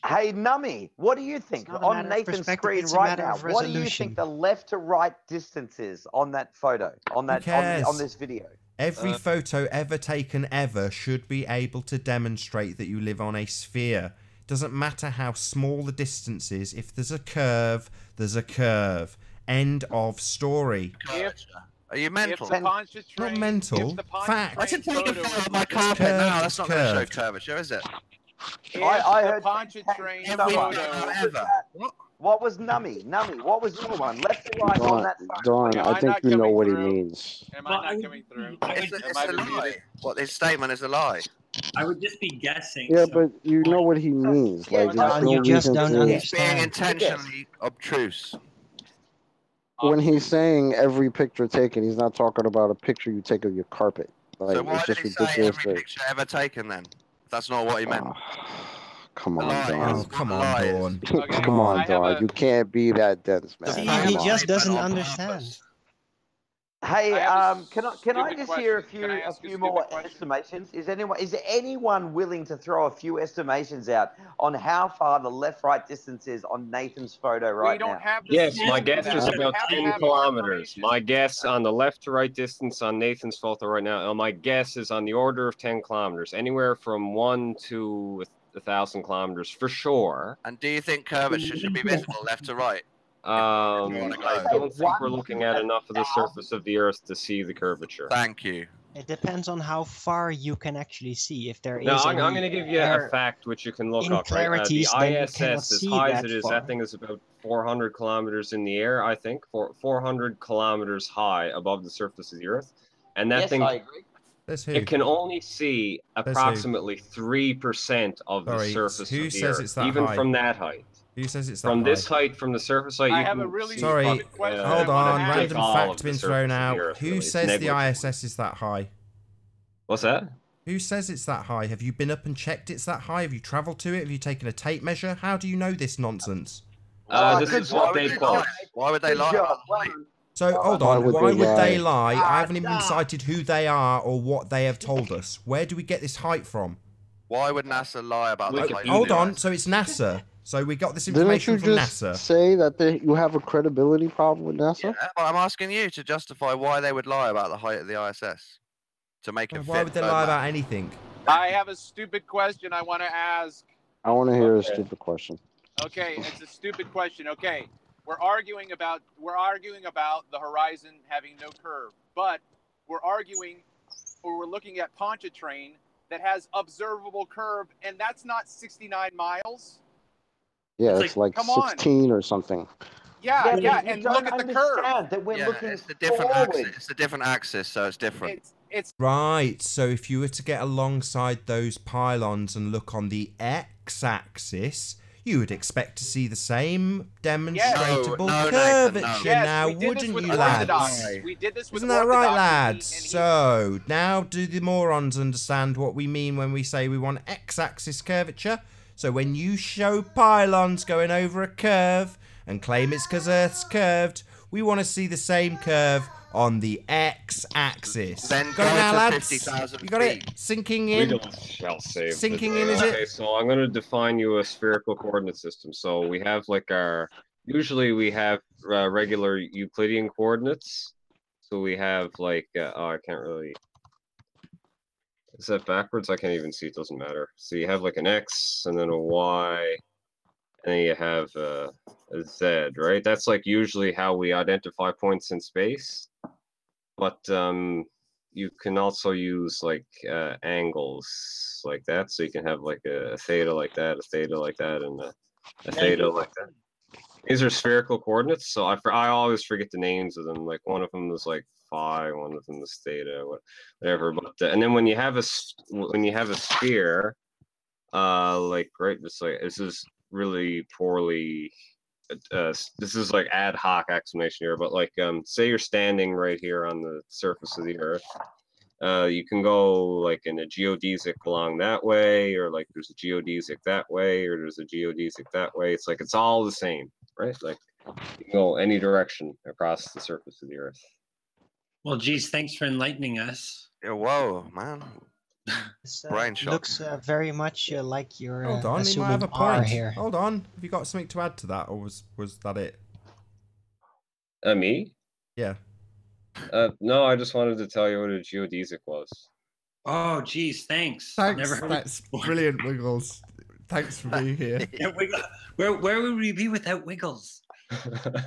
[SPEAKER 3] Hey, Nummy, what do you think
[SPEAKER 11] not a
[SPEAKER 3] on
[SPEAKER 11] matter of
[SPEAKER 3] Nathan's
[SPEAKER 11] perspective,
[SPEAKER 3] screen
[SPEAKER 11] it's a
[SPEAKER 3] right
[SPEAKER 11] matter
[SPEAKER 3] now?
[SPEAKER 11] of
[SPEAKER 3] What do you
[SPEAKER 11] resolution.
[SPEAKER 3] think the left to right distance is on that photo, on that on this video?
[SPEAKER 2] Every photo ever taken ever should be able to demonstrate that you live on a sphere. Doesn't matter how small the distance is. If there's a curve, there's a curve. End of story.
[SPEAKER 6] Are you mental?
[SPEAKER 2] Not mental. Fact.
[SPEAKER 6] I can take a photo of my carpet now. That's not going to show curvature, is it?
[SPEAKER 3] I heard
[SPEAKER 7] Pontchartrain
[SPEAKER 3] photo. What was Nummy? Nummy, what was your one? Left to right on that side.
[SPEAKER 4] Don, I think you know what he means.
[SPEAKER 7] Am I not coming through?
[SPEAKER 6] It's a lie. What, his statement is a lie.
[SPEAKER 5] I would just be guessing.
[SPEAKER 4] Yeah, but you know what he means. Like, there's no reason to.
[SPEAKER 6] He's being intentionally obtruse.
[SPEAKER 4] When he's saying every picture taken, he's not talking about a picture you take of your carpet. Like,
[SPEAKER 6] So why
[SPEAKER 4] it's
[SPEAKER 6] did
[SPEAKER 4] just
[SPEAKER 6] he say
[SPEAKER 4] ridiculous.
[SPEAKER 6] every picture ever taken then? That's not what he meant.
[SPEAKER 4] Come on, Don.
[SPEAKER 2] Oh, come on, Dawn.
[SPEAKER 4] Come on, Don. You can't be that dense, man.
[SPEAKER 11] See,
[SPEAKER 4] Come
[SPEAKER 11] he
[SPEAKER 4] on.
[SPEAKER 11] just doesn't understand.
[SPEAKER 3] Hey, can I
[SPEAKER 7] stupid
[SPEAKER 3] just hear a
[SPEAKER 7] question. Can I
[SPEAKER 3] few
[SPEAKER 7] ask you a
[SPEAKER 3] more
[SPEAKER 7] stupid question?
[SPEAKER 3] estimations? Is anyone willing to throw a few estimations out on how far the left-right distance is on Nathan's photo right now?
[SPEAKER 13] Yes, my guess is about 10 kilometers. My guess on the left to right distance on Nathan's photo right now, my guess is on the order of 10 kilometers, anywhere from 1 to 1,000 kilometers for sure.
[SPEAKER 6] And do you think curvature should be visible left to right?
[SPEAKER 13] I don't think we're looking at enough of the surface of the Earth to see the curvature.
[SPEAKER 6] Thank you.
[SPEAKER 11] It depends on how far you can actually see. If there is
[SPEAKER 13] No, I'm
[SPEAKER 11] any
[SPEAKER 13] going to give you a
[SPEAKER 11] air
[SPEAKER 13] fact which you can look up. Right? The
[SPEAKER 11] clarities, then you cannot
[SPEAKER 13] ISS, as
[SPEAKER 11] see
[SPEAKER 13] high as
[SPEAKER 11] that
[SPEAKER 13] it is,
[SPEAKER 11] far.
[SPEAKER 13] that thing is about 400 kilometers in the air, I think, 400 kilometers high above the surface of the Earth. And that thing,
[SPEAKER 3] I agree.
[SPEAKER 13] it can only see approximately 3% of the surface
[SPEAKER 2] who
[SPEAKER 13] of the
[SPEAKER 2] says
[SPEAKER 13] Earth,
[SPEAKER 2] it's that
[SPEAKER 13] even
[SPEAKER 2] high?
[SPEAKER 13] from that height.
[SPEAKER 2] Who says it's that
[SPEAKER 13] From
[SPEAKER 2] high?
[SPEAKER 13] this height, from the surface height,
[SPEAKER 7] I
[SPEAKER 13] you
[SPEAKER 7] have
[SPEAKER 13] can
[SPEAKER 7] a really
[SPEAKER 13] see
[SPEAKER 2] Sorry,
[SPEAKER 7] stupid question
[SPEAKER 2] hold
[SPEAKER 7] I wanna
[SPEAKER 2] on.
[SPEAKER 7] ask.
[SPEAKER 2] Random
[SPEAKER 13] all
[SPEAKER 2] fact
[SPEAKER 13] of the
[SPEAKER 2] been
[SPEAKER 13] surface
[SPEAKER 2] thrown
[SPEAKER 13] of the
[SPEAKER 2] out.
[SPEAKER 13] Earth,
[SPEAKER 2] Who
[SPEAKER 13] really. It's
[SPEAKER 2] says the
[SPEAKER 13] negligible.
[SPEAKER 2] ISS is that high?
[SPEAKER 13] What's that?
[SPEAKER 2] Who says it's that high? Have you been up and checked it's that high? Have you travelled to it? Have you taken a tape measure? How do you know this nonsense?
[SPEAKER 13] This is what they quote.
[SPEAKER 6] Why would they lie about the height?
[SPEAKER 2] So, hold
[SPEAKER 4] Why
[SPEAKER 2] on.
[SPEAKER 4] would
[SPEAKER 2] Why
[SPEAKER 4] they
[SPEAKER 2] would they
[SPEAKER 4] lie?
[SPEAKER 2] lie? I haven't even cited who they are or what they have told us. Where do we get this height from?
[SPEAKER 6] Why would NASA lie about the height?
[SPEAKER 2] Hold on. So it's NASA. So we got this
[SPEAKER 4] Didn't you
[SPEAKER 2] information from
[SPEAKER 4] just
[SPEAKER 2] NASA.
[SPEAKER 4] say that you have a credibility problem with NASA?
[SPEAKER 6] Yeah, but I'm asking you to justify why they would lie about the height of the ISS. To make it
[SPEAKER 2] Why
[SPEAKER 6] fit
[SPEAKER 2] would they
[SPEAKER 6] so
[SPEAKER 2] lie
[SPEAKER 6] much.
[SPEAKER 2] about anything?
[SPEAKER 7] I have a stupid question I want to ask.
[SPEAKER 4] I want to hear a stupid question.
[SPEAKER 7] Okay, it's a stupid question. Okay, we're arguing about the horizon having no curve, but we're looking at Pontchartrain that has observable curve, and that's not 69 miles.
[SPEAKER 4] Yeah,
[SPEAKER 7] It's
[SPEAKER 4] it's like
[SPEAKER 7] like, come on.
[SPEAKER 4] 16 or something.
[SPEAKER 7] Yeah,
[SPEAKER 3] but
[SPEAKER 7] and
[SPEAKER 3] you
[SPEAKER 7] look
[SPEAKER 3] don't
[SPEAKER 7] at the curve.
[SPEAKER 3] understand that we're looking
[SPEAKER 6] it's a different
[SPEAKER 3] forward.
[SPEAKER 6] axis. It's a different axis, so it's different.
[SPEAKER 7] It's
[SPEAKER 2] Right, so if you were to get alongside those pylons and look on the x-axis, you would expect to see the same demonstratable
[SPEAKER 6] No,
[SPEAKER 2] curvature
[SPEAKER 6] Nathan, no.
[SPEAKER 7] Yes,
[SPEAKER 2] now,
[SPEAKER 7] we did this
[SPEAKER 2] wouldn't
[SPEAKER 7] with
[SPEAKER 2] you,
[SPEAKER 7] Orthodox.
[SPEAKER 2] lads?
[SPEAKER 7] We did this with
[SPEAKER 2] Isn't that right,
[SPEAKER 7] Orthodox,
[SPEAKER 2] lads?
[SPEAKER 7] and he-
[SPEAKER 2] So, now do the morons understand what we mean when we say we want x-axis curvature? So when you show pylons going over a curve and claim it's because Earth's curved, we want to see the same curve on the x-axis.
[SPEAKER 6] Then
[SPEAKER 2] Got it
[SPEAKER 6] go
[SPEAKER 2] now,
[SPEAKER 6] to
[SPEAKER 2] lads?
[SPEAKER 6] 50,000
[SPEAKER 2] You got it?
[SPEAKER 6] feet.
[SPEAKER 2] Sinking
[SPEAKER 13] We
[SPEAKER 2] in?
[SPEAKER 13] don't shall save.
[SPEAKER 2] Sinking
[SPEAKER 13] the
[SPEAKER 2] in,
[SPEAKER 13] day.
[SPEAKER 2] is it?
[SPEAKER 13] Okay, so I'm going to define you a spherical coordinate system. So we have like usually we have regular Euclidean coordinates. So we have like, I can't really, is that backwards? I can't even see, it doesn't matter. So you have like an X and then a Y, and then you have a Z, right? That's like usually how we identify points in space. but you can also use like angles like that, so you can have like a theta like that, a theta like that, and a theta like that. These are spherical coordinates, so I always forget the names of them. Like one of them is like phi, one of them is theta, whatever. But and then when you have a sphere, like right, this is really poorly. This is like ad hoc explanation here, but like say you're standing right here on the surface of the Earth. You can go like in a geodesic along that way, or like there's a geodesic that way, or there's a geodesic that way. It's like it's all the same, right? Like you can go any direction across the surface of the Earth.
[SPEAKER 5] Well, geez, thanks for enlightening us.
[SPEAKER 6] Yeah, whoa, man.
[SPEAKER 11] This
[SPEAKER 6] Brain shock.
[SPEAKER 11] looks very much like you're
[SPEAKER 2] Hold on, he might have a
[SPEAKER 11] R
[SPEAKER 2] point.
[SPEAKER 11] here.
[SPEAKER 2] Hold on, have you got something to add to that, or was that it?
[SPEAKER 13] Me?
[SPEAKER 2] Yeah.
[SPEAKER 13] No, I just wanted to tell you what a geodesic was.
[SPEAKER 5] Oh, geez, thanks.
[SPEAKER 2] Thanks,
[SPEAKER 5] Never heard
[SPEAKER 2] that's brilliant, Wiggles. Thanks for being here.
[SPEAKER 5] Yeah, where would we be without Wiggles?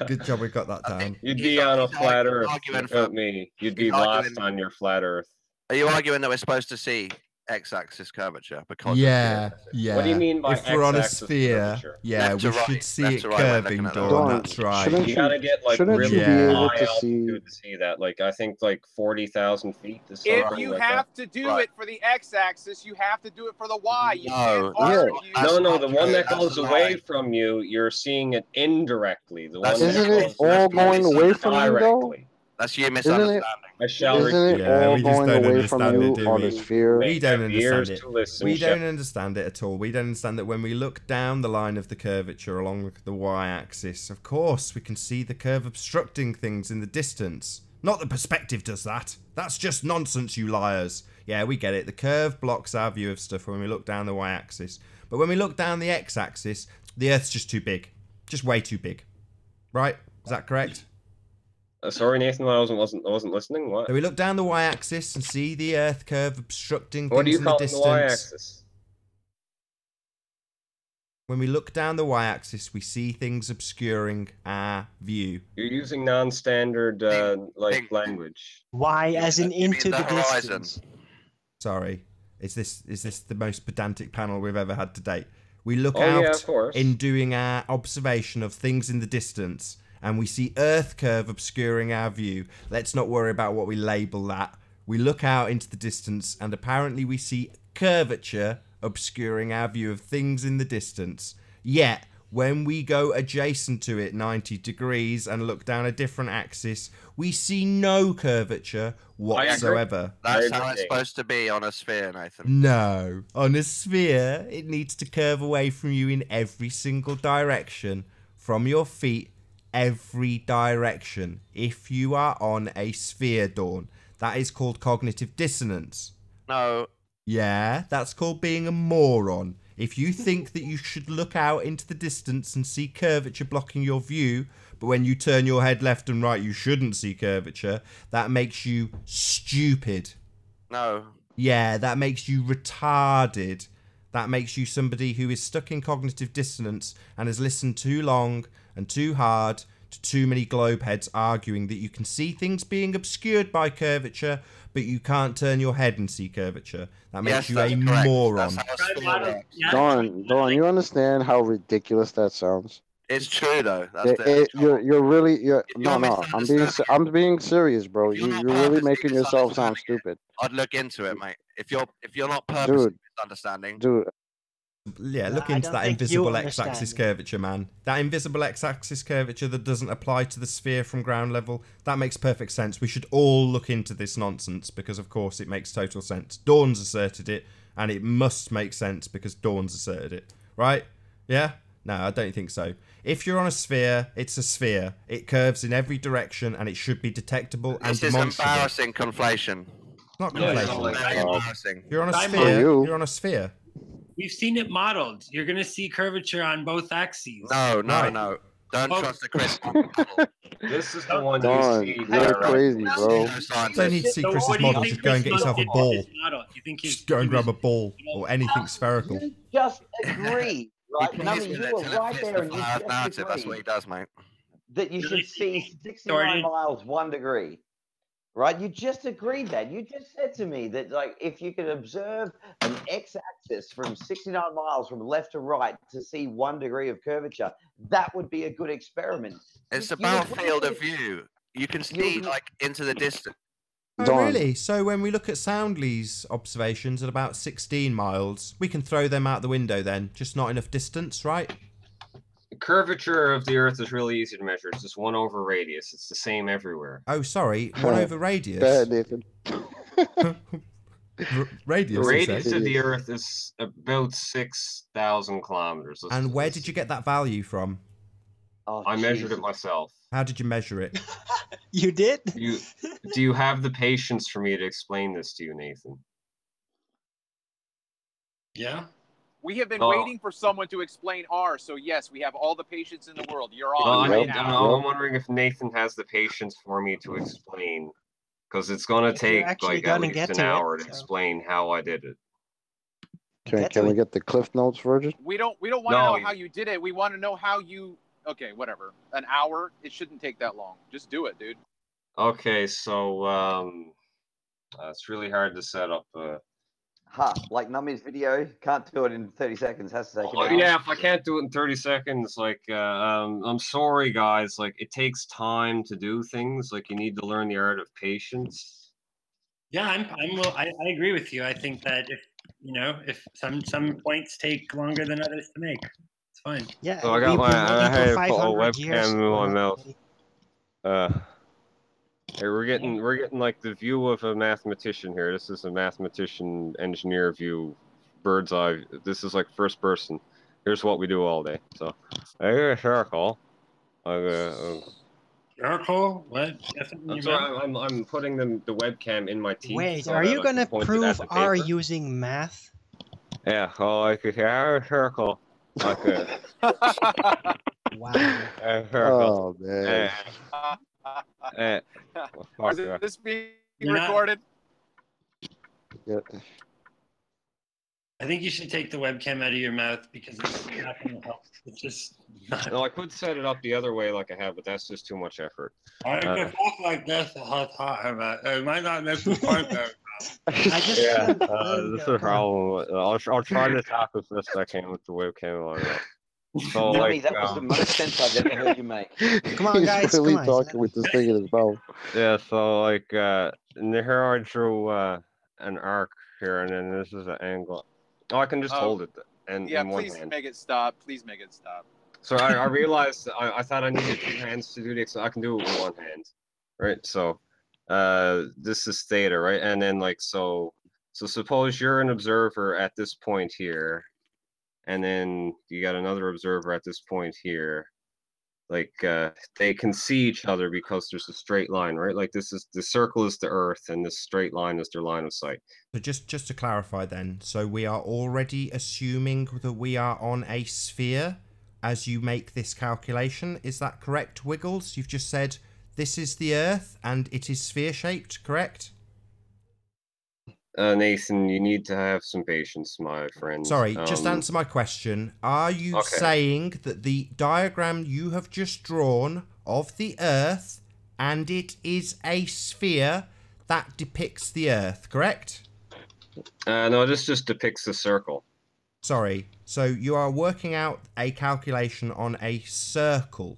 [SPEAKER 2] Good job we got that down.
[SPEAKER 13] You'd be on a flat Earth without me. You'd be lost on your flat Earth.
[SPEAKER 6] Are you arguing that we're supposed to see X-axis curvature? Because
[SPEAKER 2] Yeah.
[SPEAKER 13] What do you mean by
[SPEAKER 2] if we're on a
[SPEAKER 13] X-axis
[SPEAKER 2] sphere,
[SPEAKER 13] curvature?
[SPEAKER 2] yeah,
[SPEAKER 6] Left
[SPEAKER 2] we
[SPEAKER 6] to right.
[SPEAKER 2] should see
[SPEAKER 6] Left
[SPEAKER 2] it
[SPEAKER 6] to right when
[SPEAKER 2] curving,
[SPEAKER 6] looking at that.
[SPEAKER 2] Dawn.
[SPEAKER 4] Dawn,
[SPEAKER 2] That's right.
[SPEAKER 4] shouldn't
[SPEAKER 13] You gotta get like
[SPEAKER 4] shouldn't
[SPEAKER 13] really
[SPEAKER 4] you be able
[SPEAKER 13] high
[SPEAKER 4] to
[SPEAKER 13] altitude to see that. Like I think like 40,000 feet is
[SPEAKER 7] If
[SPEAKER 13] something
[SPEAKER 7] you
[SPEAKER 13] like
[SPEAKER 7] have
[SPEAKER 13] that.
[SPEAKER 7] to do
[SPEAKER 6] Right.
[SPEAKER 7] it for the x-axis, you have to do it for the y. You
[SPEAKER 6] No,
[SPEAKER 7] can't
[SPEAKER 6] that's
[SPEAKER 7] argue.
[SPEAKER 6] not-
[SPEAKER 13] No,
[SPEAKER 6] not
[SPEAKER 13] the one
[SPEAKER 6] true.
[SPEAKER 13] that
[SPEAKER 6] That's
[SPEAKER 13] goes
[SPEAKER 6] a
[SPEAKER 13] away
[SPEAKER 6] lie.
[SPEAKER 13] from you, you're seeing it indirectly. The
[SPEAKER 6] That's-
[SPEAKER 13] one
[SPEAKER 4] Isn't
[SPEAKER 13] that
[SPEAKER 4] it
[SPEAKER 13] goes
[SPEAKER 4] all going
[SPEAKER 13] directly
[SPEAKER 4] away from you, though?
[SPEAKER 13] directly.
[SPEAKER 6] That's you
[SPEAKER 4] Isn't
[SPEAKER 6] misunderstanding.
[SPEAKER 13] I shall
[SPEAKER 4] Isn't it
[SPEAKER 13] repeat.
[SPEAKER 2] Yeah,
[SPEAKER 4] all
[SPEAKER 2] we just
[SPEAKER 4] going
[SPEAKER 2] don't
[SPEAKER 4] away from
[SPEAKER 2] understand
[SPEAKER 4] you
[SPEAKER 2] it, do
[SPEAKER 4] on
[SPEAKER 2] we?
[SPEAKER 4] the sphere?
[SPEAKER 2] We don't
[SPEAKER 13] Have ears
[SPEAKER 2] understand it.
[SPEAKER 13] to listen,
[SPEAKER 2] We
[SPEAKER 13] shall-
[SPEAKER 2] don't understand it at all. We don't understand that when we look down the line of the curvature along the y-axis, of course, we can see the curve obstructing things in the distance. Not that perspective does that. That's just nonsense, you liars. Yeah, we get it. The curve blocks our view of stuff when we look down the y-axis. But when we look down the x-axis, the Earth's just too big. Just way too big. Right? Is that correct?
[SPEAKER 13] Sorry, Nathan, I wasn't listening. What?
[SPEAKER 2] So we look down the y-axis and see the Earth curve obstructing
[SPEAKER 13] What do
[SPEAKER 2] things
[SPEAKER 13] you
[SPEAKER 2] in the
[SPEAKER 13] call the
[SPEAKER 2] distance.
[SPEAKER 13] y-axis?
[SPEAKER 2] When we look down the y-axis, we see things obscuring our view.
[SPEAKER 13] You're using non-standard like language.
[SPEAKER 11] Y as in
[SPEAKER 6] You mean
[SPEAKER 11] into the
[SPEAKER 6] horizon.
[SPEAKER 11] distance.
[SPEAKER 2] Sorry, is this the most pedantic panel we've ever had to date? We look
[SPEAKER 13] Oh, yeah,
[SPEAKER 2] out
[SPEAKER 13] of course.
[SPEAKER 2] in doing our observation of things in the distance, and we see Earth curve obscuring our view. Let's not worry about what we label that. We look out into the distance, and apparently we see curvature obscuring our view of things in the distance. Yet, when we go adjacent to it 90 degrees and look down a different axis, we see no curvature whatsoever.
[SPEAKER 6] That's how it's supposed to be on a sphere, Nathan.
[SPEAKER 2] No. On a sphere, it needs to curve away from you in every single direction. From your feet, every direction. If you are on a sphere, Dawn. That is called cognitive dissonance.
[SPEAKER 6] No.
[SPEAKER 2] Yeah, that's called being a moron. If you think that you should look out into the distance and see curvature blocking your view, but when you turn your head left and right, you shouldn't see curvature, that makes you stupid.
[SPEAKER 6] No.
[SPEAKER 2] Yeah, that makes you retarded. That makes you somebody who is stuck in cognitive dissonance and has listened too long and too hard to too many globe heads arguing that you can see things being obscured by curvature, but you can't turn your head and see curvature. That makes you a moron.
[SPEAKER 4] Dawn, you understand how ridiculous that sounds?
[SPEAKER 6] It's true though.
[SPEAKER 4] You're really I'm being serious, bro. You're really making yourself sound stupid.
[SPEAKER 6] I'd look into it, mate. If you're not purposely misunderstanding,
[SPEAKER 4] dude.
[SPEAKER 2] Yeah, look
[SPEAKER 11] I
[SPEAKER 2] into
[SPEAKER 11] don't
[SPEAKER 2] that
[SPEAKER 11] think you
[SPEAKER 2] invisible
[SPEAKER 11] understand
[SPEAKER 2] x-axis
[SPEAKER 11] it.
[SPEAKER 2] curvature, man. That invisible x-axis curvature that doesn't apply to the sphere from ground level. That makes perfect sense. We should all look into this nonsense because, of course, it makes total sense. Dawn's asserted it, and it must make sense because Dawn's asserted it. Right? Yeah? No, I don't think so. If you're on a sphere, it's a sphere. It curves in every direction, and it should be detectable and
[SPEAKER 6] this is
[SPEAKER 2] demonstrable.
[SPEAKER 6] embarrassing conflation.
[SPEAKER 2] Not
[SPEAKER 6] Yeah,
[SPEAKER 2] conflation.
[SPEAKER 6] it's very embarrassing.
[SPEAKER 2] You're on a
[SPEAKER 5] Time
[SPEAKER 2] sphere.
[SPEAKER 5] out.
[SPEAKER 2] You're on a sphere.
[SPEAKER 5] We've seen it modeled. You're going to see curvature on both axes.
[SPEAKER 6] No. Don't
[SPEAKER 5] Oh.
[SPEAKER 6] trust the Chris.
[SPEAKER 13] This is the one
[SPEAKER 4] Dawn,
[SPEAKER 13] you see.
[SPEAKER 4] you're crazy, bro.
[SPEAKER 2] Don't need to see
[SPEAKER 5] So
[SPEAKER 2] Chris's
[SPEAKER 5] what do you
[SPEAKER 2] model.
[SPEAKER 5] think
[SPEAKER 2] Just go and get
[SPEAKER 5] Chris
[SPEAKER 2] yourself a
[SPEAKER 5] did with
[SPEAKER 2] ball.
[SPEAKER 5] his model? Do you think he's
[SPEAKER 2] Just go and grab a ball or anything spherical.
[SPEAKER 3] You just agree, right?
[SPEAKER 6] He
[SPEAKER 3] And I
[SPEAKER 6] plays
[SPEAKER 3] mean,
[SPEAKER 6] with
[SPEAKER 3] you
[SPEAKER 6] it
[SPEAKER 3] were
[SPEAKER 6] till it
[SPEAKER 3] right
[SPEAKER 6] fits
[SPEAKER 3] there
[SPEAKER 6] the
[SPEAKER 3] and you
[SPEAKER 6] flat
[SPEAKER 3] just
[SPEAKER 6] narrative. That's what
[SPEAKER 3] agreed
[SPEAKER 6] he does, mate.
[SPEAKER 3] that you should see 69 miles 1 degree. right? You just agreed that. You just said to me that, like, if you could observe an x-axis from 69 miles from left to right to see 1 degree of curvature, that would be a good experiment.
[SPEAKER 6] It's
[SPEAKER 3] You
[SPEAKER 6] about
[SPEAKER 3] agreed
[SPEAKER 6] field
[SPEAKER 3] with
[SPEAKER 6] of
[SPEAKER 3] it.
[SPEAKER 6] view. You can see like into the distance.
[SPEAKER 2] Oh,
[SPEAKER 4] Dawn.
[SPEAKER 2] really? So when we look at Soundly's observations at about 16 miles, we can throw them out the window then? Just not enough distance, right?
[SPEAKER 13] The curvature of the Earth is really easy to measure. It's just 1 over radius. It's the same everywhere.
[SPEAKER 2] Oh, sorry. 1 over radius.
[SPEAKER 4] Go ahead, Nathan.
[SPEAKER 2] Radius,
[SPEAKER 13] The
[SPEAKER 2] you say?
[SPEAKER 13] radius of the Earth is about 6,000 kilometers.
[SPEAKER 2] And where did you get that value from?
[SPEAKER 3] Oh,
[SPEAKER 13] I measured
[SPEAKER 3] jeez.
[SPEAKER 13] it myself.
[SPEAKER 2] How did you measure it?
[SPEAKER 11] You did?
[SPEAKER 13] Do you have the patience for me to explain this to you, Nathan?
[SPEAKER 5] Yeah.
[SPEAKER 7] We have been
[SPEAKER 13] Oh.
[SPEAKER 7] waiting for someone to explain R, so yes, we have all the patience in the world. You're
[SPEAKER 13] Well,
[SPEAKER 7] on right now.
[SPEAKER 13] I'm wondering if Nathan has the patience for me to explain, because it's going to
[SPEAKER 11] If you're
[SPEAKER 13] take
[SPEAKER 11] actually
[SPEAKER 13] like at
[SPEAKER 11] gonna
[SPEAKER 13] least
[SPEAKER 11] get
[SPEAKER 13] an
[SPEAKER 11] to it,
[SPEAKER 13] hour to
[SPEAKER 11] so-
[SPEAKER 13] explain how I did it.
[SPEAKER 4] Can we get the Cliff Notes, Virgin?
[SPEAKER 7] We don't want to
[SPEAKER 13] No,
[SPEAKER 7] know how you did it. We want to know how you. Okay, whatever. An hour. It shouldn't take that long. Just do it, dude.
[SPEAKER 13] Okay, so it's really hard to set up.
[SPEAKER 3] Like Nummy's video, can't do it in 30 seconds. Has to take an hour.
[SPEAKER 13] Yeah, if I can't do it in 30 seconds, like, I'm sorry, guys. Like, it takes time to do things. Like, you need to learn the art of patience.
[SPEAKER 5] Yeah, I agree with you. I think that if some points take longer than others to make, it's fine.
[SPEAKER 11] Yeah,
[SPEAKER 13] So I got I had to put a webcam in my mouth. Hey, we're getting like the view of a mathematician here. This is a mathematician engineer view, bird's eye. This is like first person. Here's what we do all day. So, hey, Spherical.
[SPEAKER 5] Spherical? What?
[SPEAKER 13] I'm sorry. I'm putting the webcam in my teeth.
[SPEAKER 11] Wait,
[SPEAKER 13] so
[SPEAKER 11] are
[SPEAKER 13] that
[SPEAKER 11] you
[SPEAKER 13] I
[SPEAKER 11] gonna
[SPEAKER 13] can point it
[SPEAKER 11] prove
[SPEAKER 13] at the
[SPEAKER 11] R
[SPEAKER 13] paper.
[SPEAKER 11] using math?
[SPEAKER 13] Yeah. Oh, like Spherical. Okay.
[SPEAKER 11] Wow.
[SPEAKER 4] Oh man.
[SPEAKER 7] Is this being
[SPEAKER 5] You're not-
[SPEAKER 7] recorded?
[SPEAKER 4] Yeah.
[SPEAKER 5] I think you should take the webcam out of your mouth because it's not going to help. It's just not.
[SPEAKER 13] No, I could set it up the other way like I have, but that's just too much effort.
[SPEAKER 5] I can talk like this the whole time, but it might not make the point very
[SPEAKER 13] Yeah, this is a problem. I'll try to talk as best I can with the webcam on. So,
[SPEAKER 3] Nummy,
[SPEAKER 13] like,
[SPEAKER 3] that was the most sense I've ever heard you make.
[SPEAKER 11] Come on, guys.
[SPEAKER 4] He's really
[SPEAKER 11] Come on.
[SPEAKER 4] talking with this thing in his mouth.
[SPEAKER 13] yeah, so like, and here I drew an arc here, and then this is an angle. Oh, I can just hold it and
[SPEAKER 7] Yeah,
[SPEAKER 13] in one
[SPEAKER 7] please
[SPEAKER 13] hand.
[SPEAKER 7] make it stop. Please make it stop.
[SPEAKER 13] So I realized I thought I needed 2 hands to do this, so I can do it with 1 hand, right? So this is theta, right? And then like so suppose you're an observer at this point here, and then you got another observer at this point here. Like they can see each other because there's a straight line, right? Like this is the circle is the Earth, and this straight line is their line of sight.
[SPEAKER 2] So just to clarify then, so we are already assuming that we are on a sphere as you make this calculation. Is that correct, Wiggles? You've just said this is the Earth and it is sphere shaped, correct?
[SPEAKER 13] Nathan, you need to have some patience, my friend.
[SPEAKER 2] Sorry, just answer my question. Are you saying that the diagram you have just drawn of the Earth and it is a sphere that depicts the Earth, correct?
[SPEAKER 13] No, this just depicts the circle.
[SPEAKER 2] Sorry, so you are working out a calculation on a circle.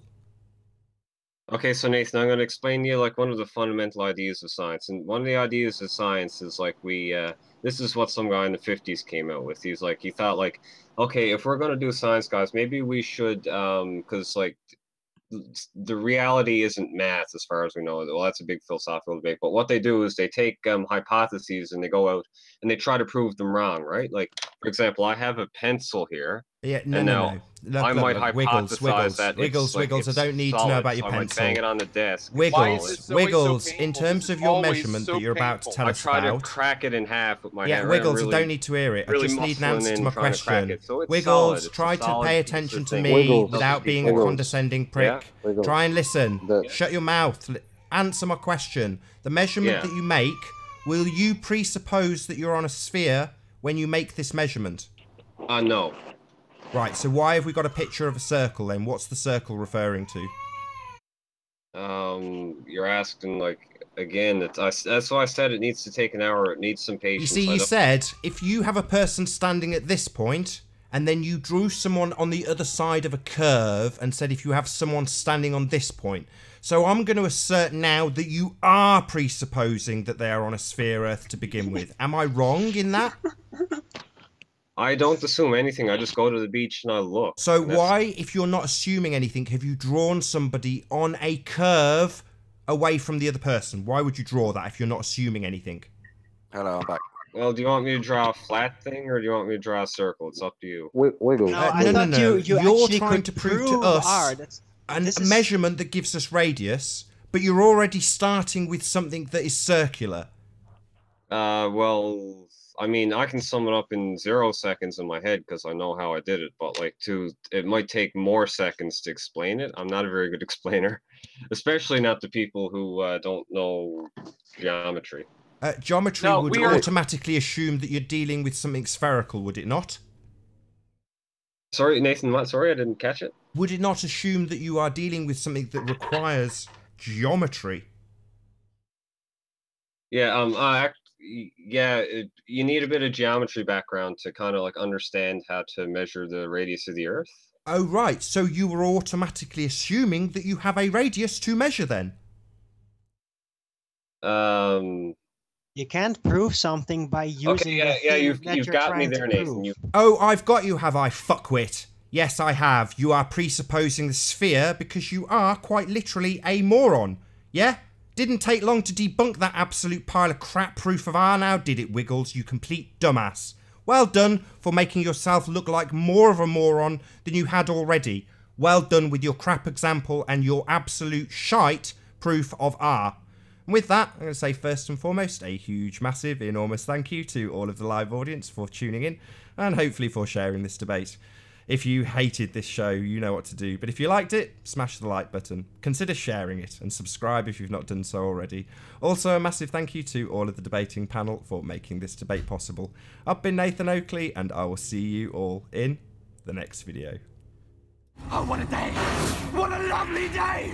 [SPEAKER 13] Okay, so Nathan, I'm going to explain to you like one of the fundamental ideas of science. And one of the ideas of science is like this is what some guy in the 50s came out with. He thought like, okay, if we're going to do science, guys, maybe we should, because like the reality isn't math as far as we know. Well, that's a big philosophical debate. But what they do is they take hypotheses and they go out and they try to prove them wrong, right? Like, for example, I have a pencil here.
[SPEAKER 2] Yeah, no. Look,
[SPEAKER 13] I might
[SPEAKER 2] Wiggles,
[SPEAKER 13] hypothesize that
[SPEAKER 2] Wiggles. I don't need to know about your
[SPEAKER 13] so I might
[SPEAKER 2] pencil.
[SPEAKER 13] bang it on the desk.
[SPEAKER 2] Wiggles. In terms of your measurement that you're about to tell us
[SPEAKER 13] I try
[SPEAKER 2] about,
[SPEAKER 13] to crack it in half with my hand.
[SPEAKER 2] yeah, Wiggles. I don't need to hear it. I just need an answer to my question. Wiggles, try to pay attention to me without being a condescending prick. Try and listen. Shut your mouth. Answer my question. The measurement that you make, will you presuppose that you're on a sphere when you make this measurement?
[SPEAKER 13] No.
[SPEAKER 2] Right, so why have we got a picture of a circle then? What's the circle referring to?
[SPEAKER 13] You're asking like again, that's why I said it needs to take an hour. It needs some patience.
[SPEAKER 2] You see, you said if you have a person standing at this point, and then you drew someone on the other side of a curve and said if you have someone standing on this point. So I'm going to assert now that you are presupposing that they are on a sphere Earth to begin with. Am I wrong in that?
[SPEAKER 13] I don't assume anything. I just go to the beach and I look.
[SPEAKER 2] So why, if you're not assuming anything, have you drawn somebody on a curve away from the other person? Why would you draw that if you're not assuming anything?
[SPEAKER 6] Hello, I'm back.
[SPEAKER 13] Well, do you want me to draw a flat thing or do you want me to draw a circle? It's up to you.
[SPEAKER 4] Wiggle.
[SPEAKER 2] No. You're
[SPEAKER 11] actually
[SPEAKER 2] trying
[SPEAKER 11] could
[SPEAKER 2] to prove to
[SPEAKER 11] prove
[SPEAKER 2] us a measurement that gives us radius, but you're already starting with something that is circular.
[SPEAKER 13] Well, I mean, I can sum it up in 0 seconds in my head because I know how I did it, but like it might take more seconds to explain it. I'm not a very good explainer, especially not to people who don't know geometry.
[SPEAKER 2] Geometry would automatically assume that you're dealing with something spherical, would it not?
[SPEAKER 13] Sorry, Nathan, what? Sorry, I didn't catch it.
[SPEAKER 2] Would it not assume that you are dealing with something that requires geometry?
[SPEAKER 13] Yeah, you need a bit of geometry background to kind of like understand how to measure the radius of the Earth.
[SPEAKER 2] Oh, right. So you were automatically assuming that you have a radius to measure then?
[SPEAKER 11] You can't prove something by using
[SPEAKER 13] you've got me there, Nathan.
[SPEAKER 2] Oh, I've got you, have I, fuckwit? Yes, I have. You are presupposing the sphere because you are quite literally a moron. Yeah? Didn't take long to debunk that absolute pile of crap proof of R now, did it, Wiggles, you complete dumbass? Well done for making yourself look like more of a moron than you had already. Well done with your crap example and your absolute shite proof of R. And with that, I'm going to say first and foremost, a huge, massive, enormous thank you to all of the live audience for tuning in and hopefully for sharing this debate. If you hated this show, you know what to do. But if you liked it, smash the like button. Consider sharing it and subscribe if you've not done so already. Also, a massive thank you to all of the debating panel for making this debate possible. I've been Nathan Oakley, and I will see you all in the next video.
[SPEAKER 1] Oh, what a day! What a lovely day!